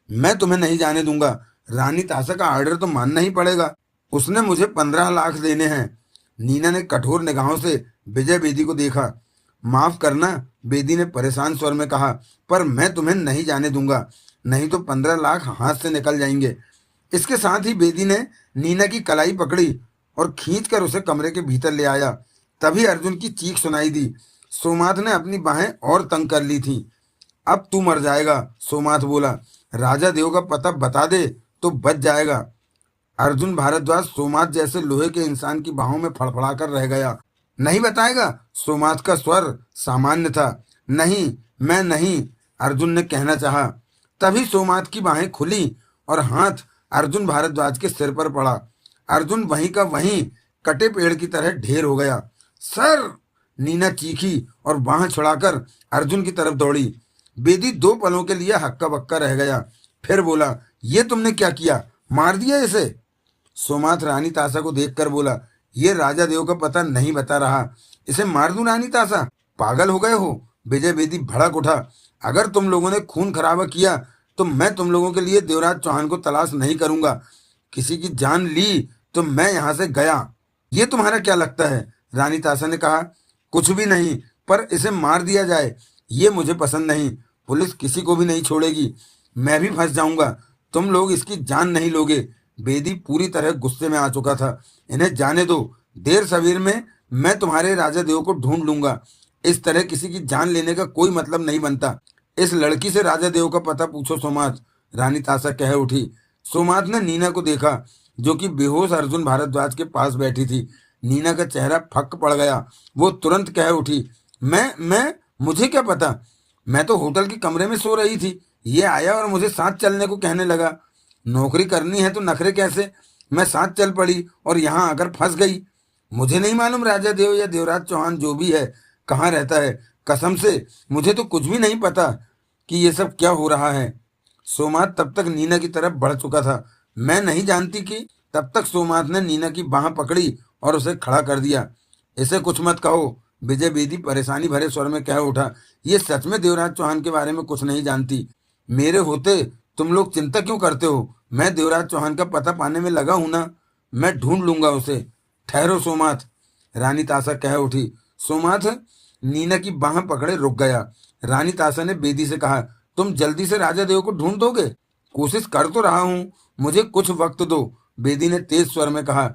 मैं तुम्हें नहीं जाने दूंगा। रानी तासा का ऑर्डर तो मानना ही पड़ेगा, उसने मुझे 15 लाख देने हैं। नीना ने कठोर निगाहों से विजय बेदी को देखा। माफ करना, बेदी ने परेशान स्वर में कहा, पर मैं तुम्हें नहीं जाने दूंगा, नहीं तो 15 लाख हाथ से निकल जाएंगे। इसके साथ ही बेदी ने नीना की कलाई पकड़ी और खींचकर उसे कमरे के भीतर ले आया। तभी अर्जुन की चीख सुनाई दी। सोमाथ ने अपनी बाहें और तंग कर ली थी। अब तू मर जाएगा, सोमाथ बोला। राजा देव का पता बता दे तो बच जाएगा। अर्जुन भारद्वाज सोमाथ जैसे लोहे के इंसान की बाहों में फड़फड़ाकर रह गया। नहीं बताएगा? सोमाथ का स्वर सामान्य था। नहीं, मैं नहीं, अर्जुन ने कहना चाहा। तभी सोमाथ की बाहें खुली और हाथ अर्जुन भारद्वाज के सिर पर पड़ा। अर्जुन वहीं का वहीं कटे पेड़ की तरह ढेर हो गया। सर! नीना चीखी और बाह छुड़ाकर अर्जुन की तरफ दौड़ी। बेदी 2 पलों के लिए हक्का बक्का रह गया। फिर बोला, ये तुमने क्या किया? मार दिया इसे? सोमाथ रानी तासा को देखकर बोला, ये राजा देव का पता नहीं बता रहा, इसे मार दूं रानी तासा? पागल हो गए हो? विजय बेदी भड़क उठा। अगर तुम लोगों ने खून खराबा किया तो मैं तुम लोगों के लिए देवराज चौहान को तलाश नहीं करूंगा। किसी की जान ली तो मैं यहाँ से गया। ये तुम्हारा क्या लगता है? रानी तासा ने कहा। कुछ भी नहीं, पर इसे मार दिया जाए, ये मुझे पसंद नहीं। पुलिस किसी को भी नहीं छोड़ेगी, मैं भी फंस जाऊंगा। तुम लोग इसकी जान नहीं लोगे। बेदी पूरी तरह गुस्से में आ चुका था। इन्हें जाने दो, देर सवेर में मैं तुम्हारे राजा देव को ढूंढ लूंगा। इस तरह किसी की जान लेने का कोई मतलब नहीं बनता। इस लड़की से राजा देव का पता पूछो सोमाथ, रानी तासा कह उठी। सोमाथ ने नीना को देखा, जो कि बेहोश अर्जुन भारद्वाज के पास बैठी थी। नीना का चेहरा फक पड़ गया। वो तुरंत कह उठी, मैं मुझे क्या पता? मैं तो होटल के कमरे में सो रही थी, ये आया और मुझे साथ चलने को कहने लगा। नौकरी करनी है तो नखरे कैसे? मैं साथ चल पड़ी और यहाँ आकर फंस गई। मुझे नहीं मालूम राजा देव या देवराज चौहान जो भी है कहाँ रहता है। कसम से मुझे तो कुछ भी नहीं पता कि ये सब क्या हो रहा है। सोमाथ तब तक नीना की तरफ बढ़ चुका था। मैं नहीं जानती कि तब तक सोमाथ ने नीना की बाह पकड़ी और उसे खड़ा कर दिया। इसे कुछ मत कहो, विजय बेदी परेशानी भरे स्वर में कह उठा। ये सच में देवराज चौहान के बारे में कुछ नहीं जानती। मेरे होते तुम लोग चिंता क्यों करते हो? मैं देवराज चौहान का पता पाने में लगा हूं ना, मैं ढूंढ लूंगा उसे। ठहरो सोमाथ, रानी तासा कह उठी। सोमाथ नीना की बाह पकड़े रुक गया। रानी तासा ने बेदी से कहा, तुम जल्दी से राजा देव को ढूंढ दोगे? कोशिश कर तो रहा हूं, मुझे कुछ वक्त दो, बेदी ने तेज स्वर में कहा।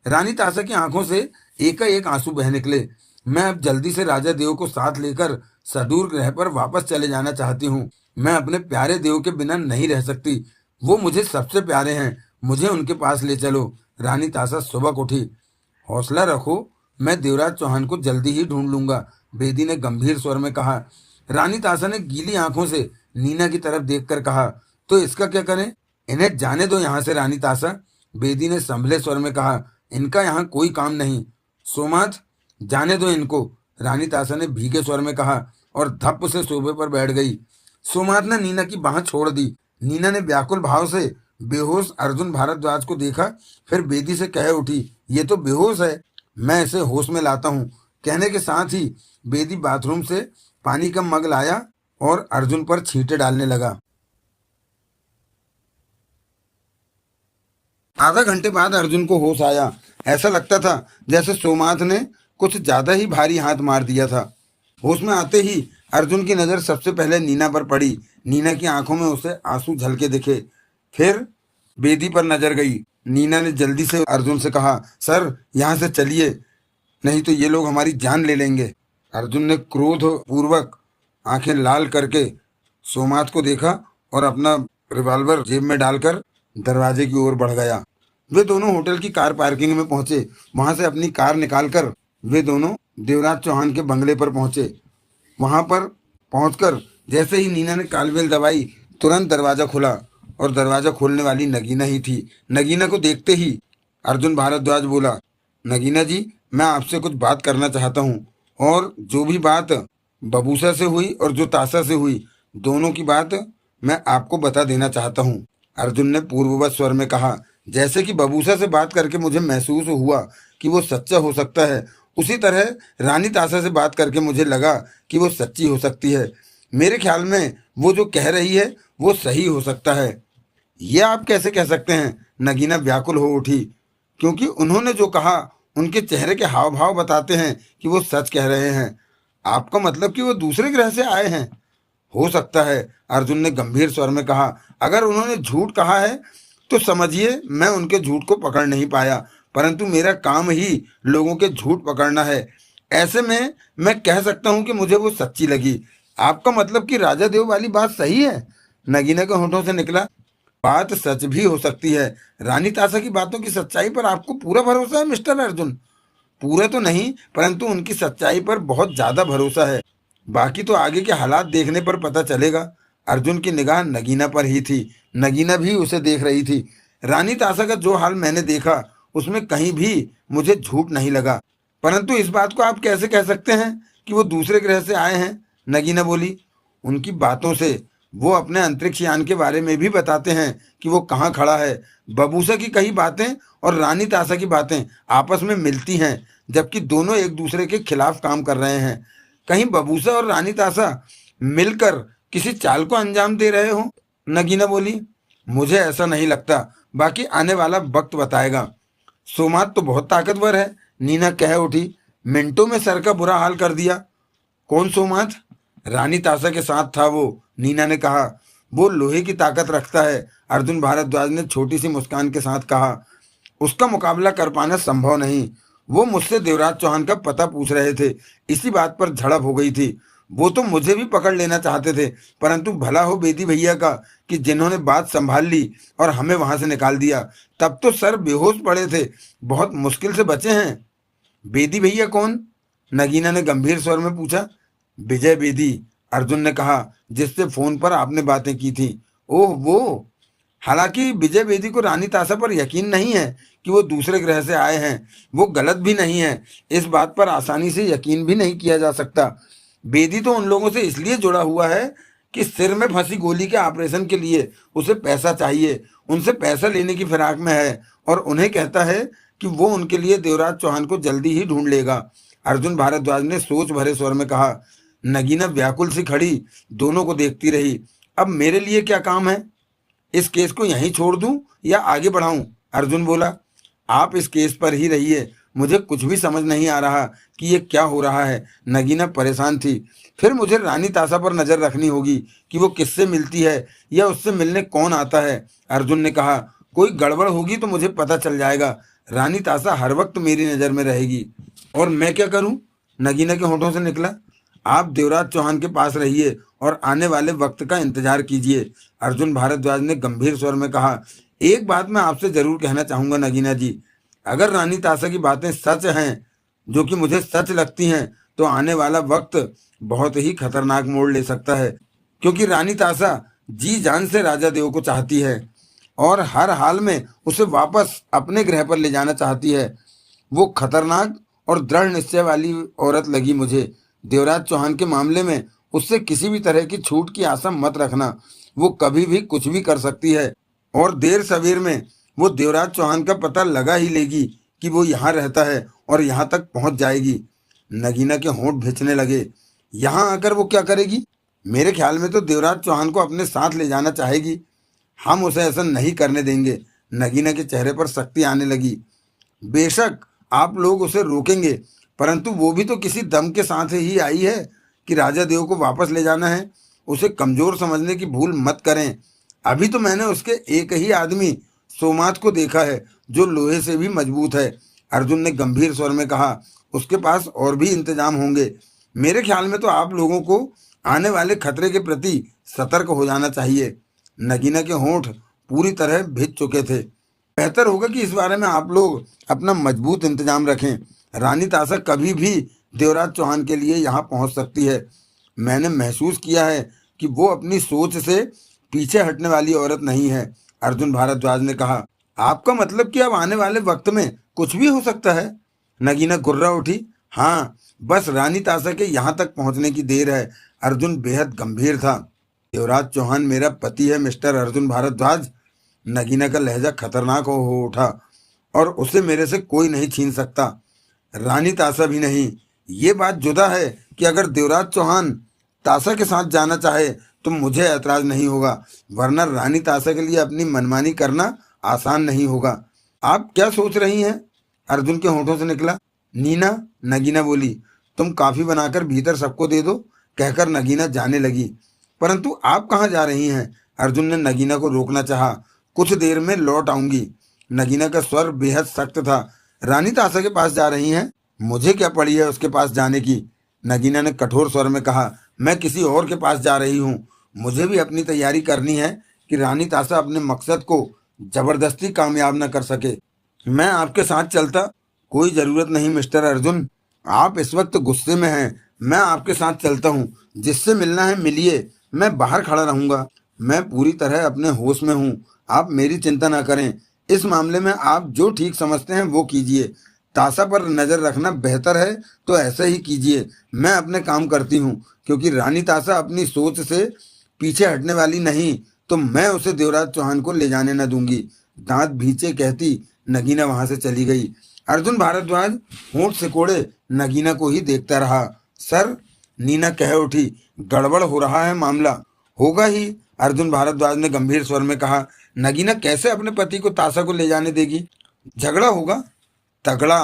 रानी तासा की आंखों से एकाएक आंसू बह निकले। मैं अब जल्दी से राजा देव को साथ लेकर सदूर ग्रह पर वापस चले जाना चाहती हूँ। मैं अपने प्यारे देव के बिना नहीं रह सकती। वो मुझे सबसे प्यारे हैं, मुझे उनके पास ले चलो। रानी तासा सुबह उठी। हौसला रखो, मैं देवराज चौहान को जल्दी ही ढूंढ लूंगा, बेदी ने गंभीर स्वर में कहा। रानी तासा ने गीली आंखों से नीना की तरफ देखकर कहा, तो इसका क्या करें? इन्हें जाने दो यहाँ से रानी तासा, बेदी ने संभले स्वर में कहा। इनका यहाँ कोई काम नहीं। सोमाथ, जाने दो इनको, रानी तासा ने भीगे स्वर में कहा और धप से सोफे पर बैठ गई। सोमाथ ने नीना की बाह छोड़ दी। नीना ने व्याकुल भाव से बेहोश अर्जुन भारद्वाज को देखा, फिर बेदी से कह उठी, ये तो बेहोश है, मैं इसे होश में लाता हूँ। कहने के साथ ही बेदी बाथरूम से पानी का मग लाया और अर्जुन पर छींटे डालने लगा। आधा घंटे बाद अर्जुन को होश आया। ऐसा लगता था जैसे सोमाथ ने कुछ ज्यादा ही भारी हाथ मार दिया था। होश में आते ही अर्जुन की नजर सबसे पहले नीना पर पड़ी। नीना की आंखों में उसे आंसू झलके दिखे। फिर बेदी पर नजर गई। नीना ने जल्दी से अर्जुन से कहा, सर यहाँ से चलिए, नहीं तो ये लोग हमारी जान ले लेंगे। अर्जुन ने क्रोध पूर्वक आंखें लाल करके सोमाथ को देखा और अपना रिवॉल्वर जेब में डालकर दरवाजे की ओर बढ़ गया। वे दोनों होटल की कार पार्किंग में पहुंचे। वहां से अपनी कार निकालकर वे दोनों देवराज चौहान के बंगले पर पहुंचे। वहां पर पहुंचकर जैसे ही नीना ने कालबेल दबाई, तुरंत दरवाजा खुला और दरवाजा खोलने वाली नगीना ही थी। नगीना को देखते ही अर्जुन भारद्वाज बोला, नगीना जी, मैं आपसे कुछ बात करना चाहता हूँ, और जो भी बात बबूसा से हुई और जो ताशा से हुई, दोनों की बात मैं आपको बता देना चाहता हूँ। अर्जुन ने पूर्ववत स्वर में कहा। जैसे कि बबूसा से बात करके मुझे महसूस हुआ कि वो सच्चा हो सकता है, उसी तरह रानी ताशा से बात करके मुझे लगा कि वो सच्ची हो सकती है। मेरे ख्याल में वो जो कह रही है वो सही हो सकता है। ये आप कैसे कह सकते हैं? नगीना व्याकुल हो उठी, क्योंकि उन्होंने जो कहा उनके चेहरे के हाव भाव बताते हैं कि वो सच कह रहे हैं। आपका मतलब कि वो दूसरे ग्रह से आए हैं? हो सकता है, अर्जुन ने गंभीर स्वर में कहा। अगर उन्होंने झूठ कहा है तो समझिए मैं उनके झूठ को पकड़ नहीं पाया, परंतु मेरा काम ही लोगों के झूठ पकड़ना है। ऐसे में मैं कह सकता हूं कि मुझे वो सच्ची लगी। आपका मतलब कि राजा देव वाली बात सही है? नगीना के होठों से निकला। बात सच भी हो सकती है। रानी ताशा की बातों की सच्चाई पर आपको पूरा भरोसा है मिस्टर अर्जुन? पूरा तो नहीं, परंतु उनकी सच्चाई पर बहुत ज्यादा भरोसा है। बाकी तो आगे के हालात देखने पर पता चलेगा। अर्जुन की निगाह नगीना पर ही थी। नगीना भी उसे देख रही थी। रानी ताशा का जो हाल मैंने देखा उसमें कहीं भी मुझे झूठ नहीं लगा। परंतु इस बात को आप कैसे कह सकते हैं कि वो दूसरे ग्रह से आए हैं? नगीना बोली। उनकी बातों से वो अपने अंतरिक्ष यान के बारे में भी बताते हैं कि वो कहाँ खड़ा है। बबूसा की कही बातें और रानी ताशा की बातें आपस में मिलती हैं, जबकि दोनों एक दूसरे के खिलाफ काम कर रहे हैं। कहीं बबूसा और रानी ताशा मिलकर किसी चाल को अंजाम दे रहे हो? नगीना बोली। मुझे ऐसा नहीं लगता, बाकी आने वाला वक्त बताएगा। सोमात तो बहुत ताकतवर है, नीना कह उठी। मिनटों में सर का बुरा हाल कर दिया। कौन सोमात? रानी ताशा के साथ था वो, नीना ने कहा। वो लोहे की ताकत रखता है, अर्जुन भारद्वाज ने छोटी सी मुस्कान के साथ कहा। उसका मुकाबला कर पाना संभव नहीं। वो मुझसे देवराज चौहान का पता पूछ रहे थे, इसी बात पर झड़प हो गई थी। वो तो मुझे भी पकड़ लेना चाहते थे, परंतु भला हो बेदी भैया का कि जिन्होंने बात संभाल ली और हमें वहां से निकाल दिया। तब तो सर बेहोश पड़े थे, बहुत मुश्किल से बचे हैं। बेदी भैया कौन? नगीना ने गंभीर स्वर में पूछा। विजय बेदी, अर्जुन ने कहा, जिससे फोन पर आपने बातें की थी। ओह वो। हालांकि विजय बेदी को रानी ताशा पर यकीन नहीं है कि वो दूसरे ग्रह से आए हैं। वो गलत भी नहीं है, इस बात पर आसानी से यकीन भी नहीं किया जा सकता। बेदी तो उन लोगों से इसलिए जुड़ा हुआ है कि सिर में फंसी गोली के ऑपरेशन के लिए उसे पैसा चाहिए। उनसे पैसा लेने की फिराक में है और उन्हें कहता है कि वो उनके लिए देवराज चौहान को जल्दी ही ढूंढ लेगा। अर्जुन भारद्वाज ने सोच भरे स्वर में कहा। नगीना व्याकुल सी खड़ी दोनों को देखती रही। अब मेरे लिए क्या काम है? इस केस को यहीं छोड़ दूं या आगे बढ़ाऊं? अर्जुन बोला। आप इस केस पर ही रहिए, मुझे कुछ भी समझ नहीं आ रहा कि ये क्या हो रहा है। नगीना परेशान थी। फिर मुझे रानी ताशा पर नजर रखनी होगी कि वो किससे मिलती है या उससे मिलने कौन आता है। अर्जुन ने कहा। कोई गड़बड़ होगी तो मुझे पता चल जाएगा। रानी ताशा हर वक्त मेरी नजर में रहेगी। और मैं क्या करूं? नगीना के होठों से निकला। आप देवराज चौहान के पास रहिए और आने वाले वक्त का इंतजार कीजिए। अर्जुन भारद्वाज ने गंभीर स्वर में कहा। एक बात मैं आपसे जरूर कहना चाहूंगा नगीना जी, अगर रानी ताशा की बातें सच हैं, जो कि मुझे सच लगती हैं, तो आने वाला वक्त बहुत ही खतरनाक मोड़ ले सकता है। क्योंकि रानी ताशा जी जान से राजा देव को चाहती है और हर हाल में उसे वापस अपने ग्रह पर ले जाना चाहती है। वो खतरनाक और दृढ़ निश्चय वाली औरत लगी मुझे। देवराज चौहान के मामले में उससे किसी भी तरह की छूट की आशा मत रखना। वो कभी भी कुछ भी कर सकती है और देर सवेर में वो देवराज चौहान का पता लगा ही लेगी कि वो यहाँ रहता है और यहाँ तक पहुँच जाएगी। नगीना के होंठ भिंचने लगे। यहाँ आकर वो क्या करेगी? मेरे ख्याल में तो देवराज चौहान को अपने साथ ले जाना चाहेगी। हम उसे ऐसा नहीं करने देंगे। नगीना के चेहरे पर शक्ति आने लगी। बेशक आप लोग उसे रोकेंगे, परंतु वो भी तो किसी दम के साथ ही आई है कि राजा देव को वापस ले जाना है। उसे कमजोर समझने की भूल मत करें। अभी तो मैंने उसके एक ही आदमी सोमात को देखा है जो लोहे से भी मजबूत है। अर्जुन ने गंभीर स्वर में कहा, उसके पास और भी इंतजाम होंगे। मेरे ख्याल में तो आप लोगों को आने वाले खतरे के प्रति सतर्क हो जाना चाहिए। नगीना के होंठ पूरी तरह भिज चुके थे। बेहतर होगा कि इस बारे में आप लोग अपना मजबूत इंतजाम रखें। रानी तासा कभी भी देवराज चौहान के लिए यहाँ पहुँच सकती है। मैंने महसूस किया है कि वो अपनी सोच से पीछे हटने वाली औरत नहीं है। अर्जुन भारद्वाज ने कहा, आपका मतलब कि अब आने वाले वक्त में कुछ भी हो सकता है? नगीना गुर्रा उठी। हाँ, बस रानी तासा के यहाँ तक पहुँचने की देर है। अर्जुन बेहद गंभीर था। देवराज चौहान मेरा पति है मिस्टर अर्जुन भारद्वाज। नगीना का लहजा खतरनाक हो उठा। और उसे मेरे से कोई नहीं छीन सकता, रानी तासा भी नहीं। ये बात जुदा है कि अगर देवराज चौहान तासा के साथ जाना चाहे तो मुझे ऐतराज नहीं होगा, वरना रानी तासा के लिए अपनी मनमानी करना आसान नहीं होगा। आप क्या सोच रही हैं? अर्जुन के होंठों से निकला। नीना, नगीना बोली। तुम काफी बनाकर भीतर सबको दे दो, कहकर नगीना जाने लगी। परंतु आप कहाँ जा रही हैं? अर्जुन ने नगीना को रोकना चाहा। कुछ देर में लौट आऊंगी। नगीना का स्वर बेहद सख्त था। रानी तासा के पास जा रही हैं? मुझे क्या पड़ी है उसके पास जाने की? नगीना ने कठोर स्वर में कहा। मैं किसी और के पास जा रही हूँ। मुझे भी अपनी तैयारी करनी है कि रानी तासा अपने मकसद को जबरदस्ती कामयाब न कर सके। मैं आपके साथ चलता? कोई जरूरत नहीं मिस्टर अर्जुन, आप इस वक्त गुस्से में हैं। मैं आपके साथ चलता हूँ। जिससे मिलना है मिलिए, मैं बाहर खड़ा रहूंगा। मैं पूरी तरह अपने होश में हूँ। आप मेरी चिंता ना करें। इस मामले में आप जो ठीक समझते हैं वो कीजिए। तासा पर नजर रखना बेहतर है तो ऐसा ही कीजिए। मैं अपने काम करती हूँ, क्योंकि रानी तासा अपनी सोच से पीछे हटने वाली नहीं, तो मैं उसे देवराज चौहान को ले जाने न दूंगी। दांत भींचे कहती नगीना वहां से चली गई। अर्जुन भारद्वाज होंठ सिकोड़े नगीना को ही देखता रहा। सर, नीना कह उठी, गड़बड़ हो रहा है मामला। होगा ही, अर्जुन भारद्वाज ने गंभीर स्वर में कहा। नगीना कैसे अपने पति को तासा को ले जाने देगी? झगड़ा होगा? तगड़ा,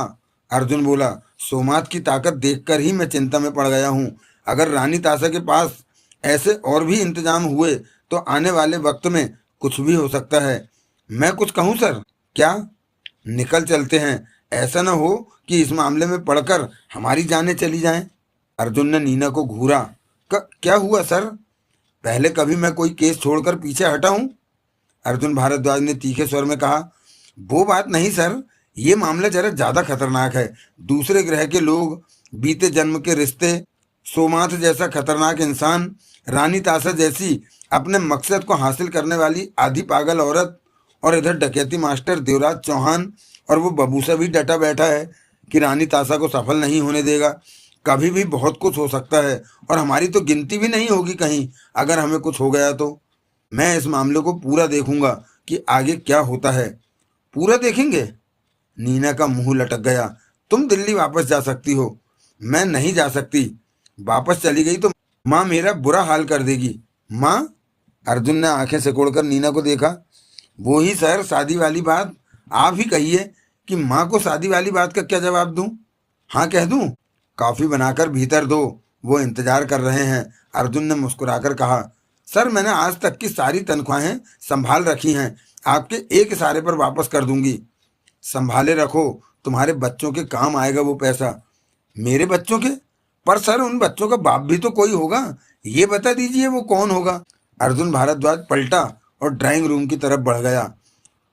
अर्जुन बोला। सोमात की ताकत देखकर ही मैं चिंता में पड़ गया हूँ। अगर रानी तासा के पास ऐसे और भी इंतजाम हुए तो आने वाले वक्त में कुछ भी हो सकता है। मैं कुछ कहूँ सर? क्या? निकल चलते हैं। ऐसा न हो कि इस मामले में पड़कर हमारी जानें चली जाएं। अर्जुन ने नीना को घूरा। क्या हुआ सर? पहले कभी मैं कोई केस छोड़कर पीछे हटा हूँ? अर्जुन भारद्वाज ने तीखे स्वर में कहा। वो बात नहीं सर, ये मामला जरा ज्यादा खतरनाक है। दूसरे ग्रह के लोग, बीते जन्म के रिश्ते, सोमाथ जैसा खतरनाक इंसान, रानी तासा जैसी अपने मकसद को हासिल करने वाली आधी पागल औरत, और इधर डकैती मास्टर देवराज चौहान, और वो बबूसा भी डटा बैठा है कि रानी तासा को सफल नहीं होने देगा। कभी भी बहुत कुछ हो सकता है, और हमारी तो गिनती भी नहीं होगी कहीं। अगर हमें कुछ हो गया तो मैं इस मामले को पूरा देखूंगा कि आगे क्या होता है। पूरा देखेंगे? नीना का मुंह लटक गया। तुम दिल्ली वापस जा सकती हो, मैं नहीं जा सकती। वापस चली गई तो माँ मेरा बुरा हाल कर देगी। माँ? अर्जुन ने आंखें सिकोड़कर नीना को देखा। वो ही सर, शादी वाली बात। आप ही कहिए कि माँ को शादी वाली बात का क्या जवाब दूं? हाँ कह दूं? कॉफी बनाकर भीतर दो, वो इंतजार कर रहे हैं। अर्जुन ने मुस्कुराकर कहा। सर, मैंने आज तक की सारी तनख्वाहें संभाल रखी हैं। आपके एक इशारे पर वापस कर दूंगी। संभाले रखो, तुम्हारे बच्चों के काम आएगा वो पैसा। मेरे बच्चों के? पर सर, उन बच्चों का बाप भी तो कोई होगा। ये बता दीजिए वो कौन होगा? अर्जुन भारद्वाज पलटा और ड्राइंग रूम की तरफ बढ़ गया।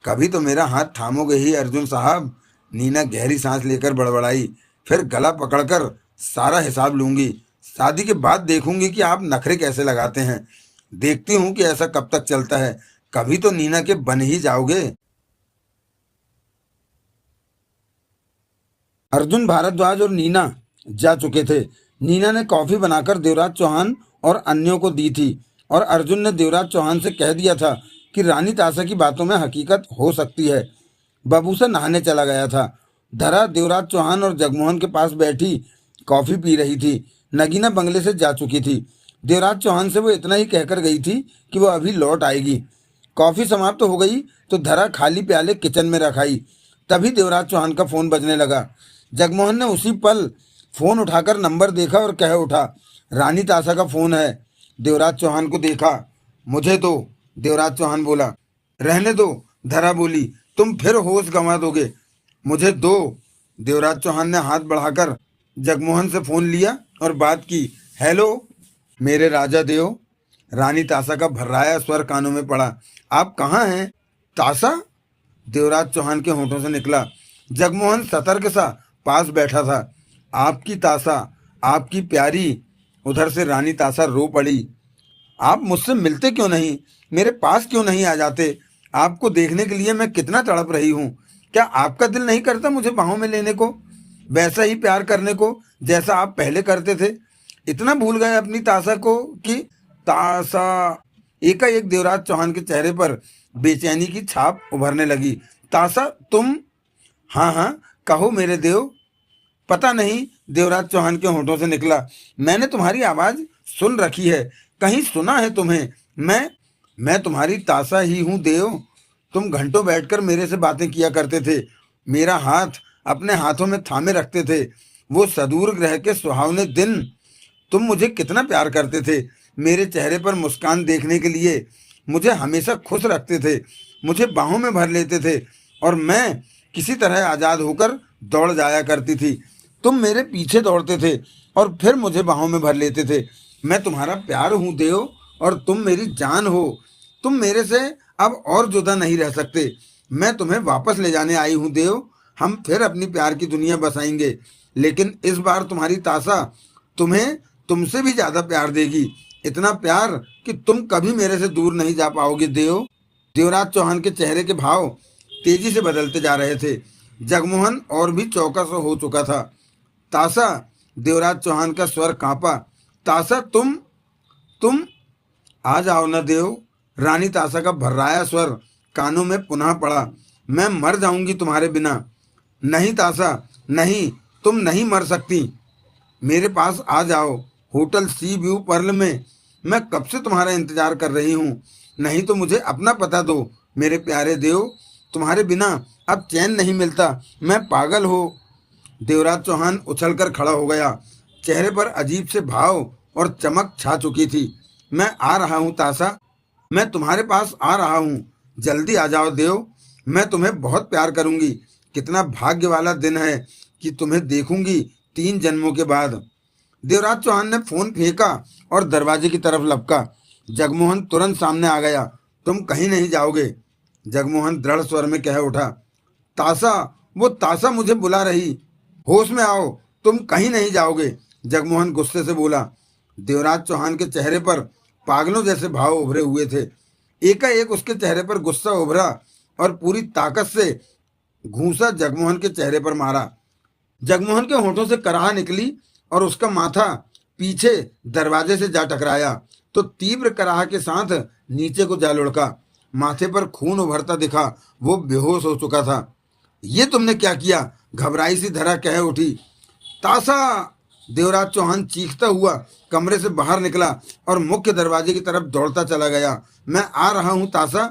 कभी तो मेरा हाथ थामोगे ही अर्जुन साहब। नीना गहरी सांस लेकर बड़बड़ाई। फिर गला पकड़कर सारा हिसाब लूंगी। शादी के बाद देखूंगी कि आप नखरे कैसे लगाते हैं। देखती हूँ कि ऐसा कब तक चलता है। कभी तो नीना के बन ही जाओगे। अर्जुन भारद्वाज और नीना जा चुके थे। नीना ने कॉफी बनाकर देवराज चौहान और अन्यों को दी थी, और अर्जुन ने देवराज चौहान से कह दिया था कि रानी ताशा की बातों में हकीकत हो सकती है। बबूसा नहाने चला गया था। धरा देवराज चौहान और जगमोहन के पास बैठी कॉफी पी रही थी। नगीना बंगले से जा चुकी थी। देवराज चौहान से वो इतना ही कहकर गई थी कि वो अभी लौट आएगी। कॉफी समाप्त हो गई तो धरा खाली प्याले किचन में रखाई। तभी देवराज चौहान का फोन बजने लगा। जगमोहन ने उसी पल फोन उठाकर नंबर देखा और कह उठा, रानी ताशा का फोन है। देवराज चौहान को देखा। मुझे दो, देवराज चौहान बोला। रहने दो, धरा बोली, तुम फिर होश गंवा दोगे। मुझे दो। देवराज चौहान ने हाथ बढ़ाकर जगमोहन से फोन लिया और बात की। हेलो मेरे राजा देव। रानी ताशा का भर्राया स्वर कानों में पड़ा। आप कहाँ हैं? ताशा? देवराज चौहान के होठों से निकला। जगमोहन सतर्क सा पास बैठा था। आपकी ताशा, आपकी प्यारी। उधर से रानी ताशा रो पड़ी। आप मुझसे मिलते क्यों नहीं? मेरे पास क्यों नहीं आ जाते? आपको देखने के लिए मैं कितना तड़प रही हूँ। क्या आपका दिल नहीं करता मुझे बाहों में लेने को, वैसा ही प्यार करने को जैसा आप पहले करते थे? इतना भूल गए अपनी ताशा को कि ताशा। एकाएक देवराज चौहान के चेहरे पर बेचैनी की छाप उभरने लगी। ताशा तुम? हाँ हाँ कहो मेरे देव। पता नहीं, देवराज चौहान के होठों से निकला। मैंने तुम्हारी आवाज सुन रखी है, कहीं सुना है तुम्हें। मैं तुम्हारी ताशा ही हूँ देव। तुम घंटों बैठकर मेरे से बातें किया करते थे, मेरा हाथ अपने हाथों में थामे रखते थे। वो सदूर ग्रह के सुहावने दिन तुम मुझे कितना प्यार करते थे। मेरे चेहरे पर मुस्कान देखने के लिए मुझे हमेशा खुश रखते थे, मुझे बाहों में भर लेते थे और मैं किसी तरह आज़ाद होकर दौड़ जाया करती थी। तुम मेरे पीछे दौड़ते थे और फिर मुझे बाहों में भर लेते थे। मैं तुम्हारा प्यार हूँ देव और तुम मेरी जान हो। तुम मेरे से अब और जुदा नहीं रह सकते। मैं तुम्हें वापस ले जाने आई हूँ देव। हम फिर अपनी प्यार की दुनिया बसाएंगे, लेकिन इस बार तुम्हारी ताशा तुम्हें तुमसे भी ज्यादा प्यार देगी। इतना प्यार कि तुम कभी मेरे से दूर नहीं जा पाओगे देव। देवराज चौहान के चेहरे के भाव तेजी से बदलते जा रहे थे। जगमोहन और भी चौकस हो चुका था। ताशा, देवराज चौहान का स्वर कांपा। ताशा तुम आ जाओ ना देव। रानी ताशा का भर्राया स्वर कानों में पुनः पड़ा। मैं मर जाऊंगी तुम्हारे बिना। नहीं ताशा नहीं, तुम नहीं मर सकती। मेरे पास आ जाओ। होटल सी व्यू पर्ल में मैं कब से तुम्हारा इंतजार कर रही हूँ। नहीं तो मुझे अपना पता दो मेरे प्यारे देव। तुम्हारे बिना अब चैन नहीं मिलता, मैं पागल हो। देवराज चौहान उछलकर खड़ा हो गया। चेहरे पर अजीब से भाव और चमक छा चुकी थी। मैं आ रहा हूँ ताशा, मैं तुम्हारे पास आ रहा हूँ। जल्दी आ जाओ देव, मैं तुम्हें बहुत प्यार करूंगी। कितना भाग्य वाला दिन है कि तुम्हें देखूंगी 3 जन्मों के बाद। देवराज चौहान ने फोन फेंका और दरवाजे की तरफ लपका। जगमोहन तुरंत सामने आ गया। तुम कहीं नहीं जाओगे, जगमोहन दृढ़ स्वर में कह उठा। ताशा, वो ताशा मुझे बुला रही। होश में आओ, तुम कहीं नहीं जाओगे, जगमोहन गुस्से से बोला। देवराज चौहान के चेहरे पर पागलों जैसे भाव उभरे हुए थे। एकाएक उसके चेहरे पर गुस्सा उभरा और पूरी ताकत से घूंसा जगमोहन के चेहरे पर मारा। जगमोहन के होठों से कराह निकली और उसका माथा पीछे दरवाजे से जा टकराया तो तीव्र कराह के साथ नीचे को जा लुढ़का। माथे पर खून उभरता दिखा। वो बेहोश हो चुका था। ये तुमने क्या किया? घबराई सी धरा कह उठी। ताशा! देवराज चौहान चीखता हुआ कमरे से बाहर निकला और मुख्य दरवाजे की तरफ दौड़ता चला गया। मैं आ रहा हूँ ताशा,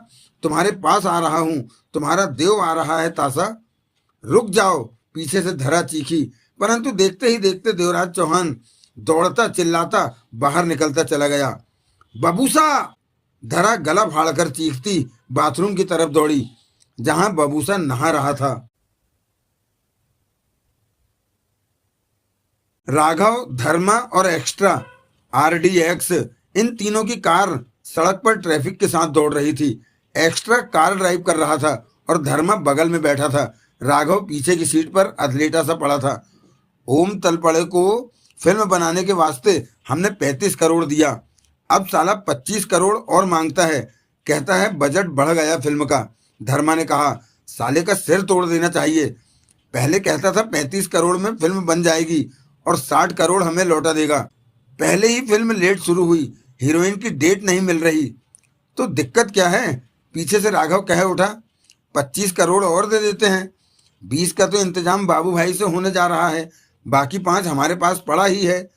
तुम्हारे पास आ रहा हूँ। तुम्हारा देव आ रहा है ताशा। रुक जाओ, पीछे से धरा चीखी, परंतु देखते ही देखते देवराज चौहान दौड़ता चिल्लाता बाहर निकलता चला गया। बबूसा! धरा गला फाड़कर चीखती बाथरूम की तरफ दौड़ी जहां बबूसा नहा रहा था। राघव, धर्मा और एक्स्ट्रा RDX इन तीनों की कार सड़क पर ट्रैफिक के साथ दौड़ रही थी। एक्स्ट्रा कार ड्राइव कर रहा था और धर्मा बगल में बैठा था। राघव पीछे की सीट पर अधलेटा सा पड़ा था। ओम तलपड़े को फिल्म बनाने के वास्ते हमने 35 करोड़ दिया, अब साला 25 करोड़ और मांगता है। कहता है बजट बढ़ गया फिल्म का। धर्मा ने कहा, साले का सिर तोड़ देना चाहिए। पहले कहता था 35 करोड़ में फिल्म बन जाएगी और 60 करोड़ हमें लौटा देगा। पहले ही फिल्म लेट शुरू हुई, हीरोइन की डेट नहीं मिल रही। तो दिक्कत क्या है? पीछे से राघव कह उठा, 25 करोड़ और दे देते हैं। 20 का तो इंतजाम बाबू भाई से होने जा रहा है, बाकी 5 हमारे पास पड़ा ही है।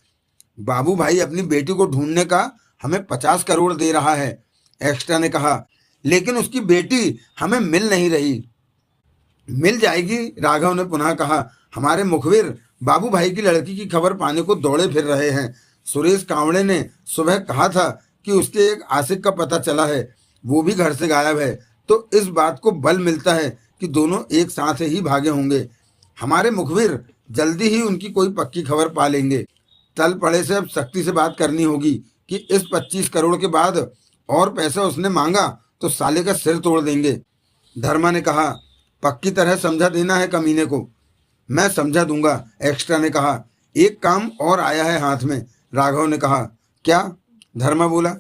बाबू भाई अपनी बेटी को ढूंढने का हमें 50 करोड़ दे रहा है, एक्स्ट्रा ने कहा। लेकिन उसकी बेटी हमें मिल नहीं रही। मिल जाएगी, राघव ने पुनः कहा। हमारे मुखबिर बाबू भाई की लड़की की खबर पाने को दौड़े फिर रहे हैं। सुरेश कांवड़े ने सुबह कहा था कि उसके एक आशिक का पता चला है, वो भी घर से गायब है। तो इस बात को बल मिलता है कि दोनों एक साथ ही भागे होंगे। हमारे मुखबिर जल्दी ही उनकी कोई पक्की खबर पा लेंगे। तल पड़े से अब सख्ती से बात करनी होगी कि इस 25 करोड़ के बाद और पैसा उसने मांगा तो साले का सिर तोड़ देंगे। धर्मा ने कहा, पक्की तरह समझा देना है कमीने को। मैं समझा दूंगा, एक्स्ट्रा ने कहा। एक काम और आया है हाथ में, राघव ने कहा। क्या? धर्मा बोला।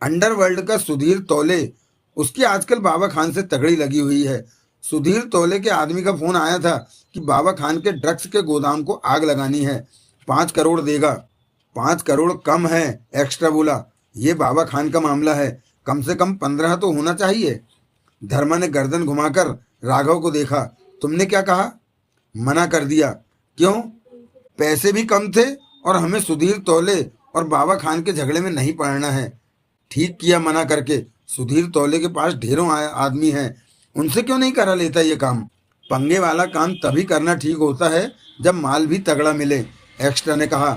अंडरवर्ल्ड का सुधीर तौले, उसकी आजकल बाबा खान से तगड़ी लगी हुई है। सुधीर तौले के आदमी का फोन आया था कि बाबा खान के ड्रग्स के गोदाम को आग लगानी है, 5 करोड़ देगा। 5 करोड़ कम है, एक्स्ट्रा बोला। ये बाबा खान का मामला है, कम से कम 15 तो होना चाहिए। धर्मा ने गर्दन घुमाकर राघव को देखा। तुमने क्या कहा? मना कर दिया। क्यों? पैसे भी कम थे और हमें सुधीर तौले और बाबा खान के झगड़े में नहीं पड़ना है। ठीक किया मना करके। सुधीर तौले के पास ढेरों आदमी हैं, उनसे क्यों नहीं करा लेता ये काम? पंगे वाला काम तभी करना ठीक होता है जब माल भी तगड़ा मिले, एक्स्ट्रा ने कहा।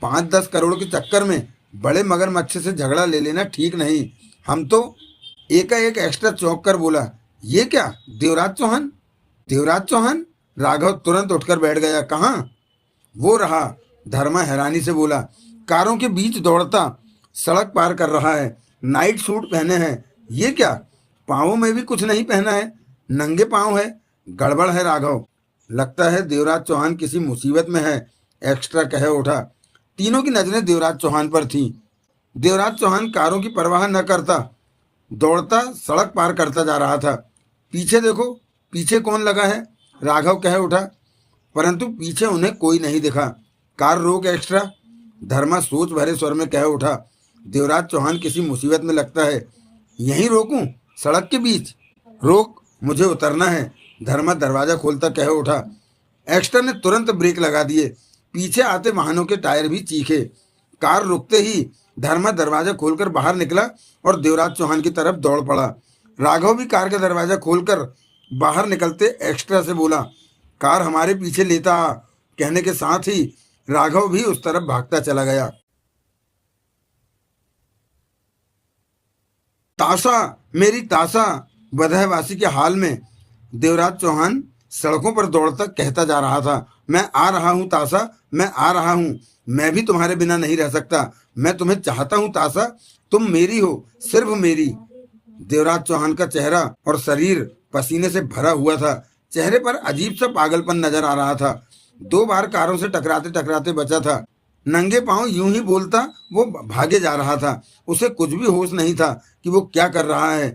5-10 करोड़ के चक्कर में बड़े मगरमच्छ से झगड़ा ले लेना ठीक नहीं। हम तो एकाएक एक्स्ट्रा चौंक कर बोला, ये क्या देवराज चौहान? देवराज चौहान? राघव तुरंत उठकर बैठ गया। कहाँ? वो रहा, धर्मा हैरानी से बोला। कारों के बीच दौड़ता सड़क पार कर रहा है, नाइट सूट पहने हैं। ये क्या, पाँवों में भी कुछ नहीं पहना है, नंगे पाँव है। गड़बड़ है राघव, लगता है देवराज चौहान किसी मुसीबत में है, एक्स्ट्रा कह उठा। तीनों की नजरें देवराज चौहान पर थीं। देवराज चौहान कारों की परवाह न करता दौड़ता सड़क पार करता जा रहा था। पीछे देखो, पीछे कौन लगा है, राघव कह उठा। परंतु पीछे उन्हें कोई नहीं दिखा। कार रोक, एक्स्ट्रा, धर्मा सोच भरे स्वर में कह उठा। देवराज चौहान किसी मुसीबत में लगता है। यहीं रोकूं, सड़क के बीच? रोक, मुझे उतरना है, धर्मा दरवाजा खोलता कह उठा। एक्स्ट्रा ने तुरंत ब्रेक लगा दिए। पीछे आते वाहनों के टायर भी चीखे। कार रुकते ही धर्मा दरवाजा खोलकर बाहर निकला और देवराज चौहान की तरफ दौड़ पड़ा। राघव भी कार का दरवाजा खोलकर बाहर निकलते एक्स्ट्रा से बोला, कार हमारे पीछे लेता आ। कहने के साथ ही राघव भी उस तरफ भागता चला गया। ताशा, मेरी ताशा, बदहवासी के हाल में देवराज चौहान सड़कों पर दौड़ता कहता जा रहा था। मैं आ रहा हूँ ताशा, मैं आ रहा हूँ। मैं भी तुम्हारे बिना नहीं रह सकता। मैं तुम्हें चाहता हूँ ताशा, तुम मेरी हो, सिर्फ मेरी। देवराज चौहान का चेहरा और शरीर पसीने से भरा हुआ था। चेहरे पर अजीब सा पागलपन नजर आ रहा था। 2 बार कारों से टकराते टकराते बचा था। नंगे पांव यूं ही बोलता वो भागे जा रहा था। उसे कुछ भी होश नहीं था कि वो क्या कर रहा है।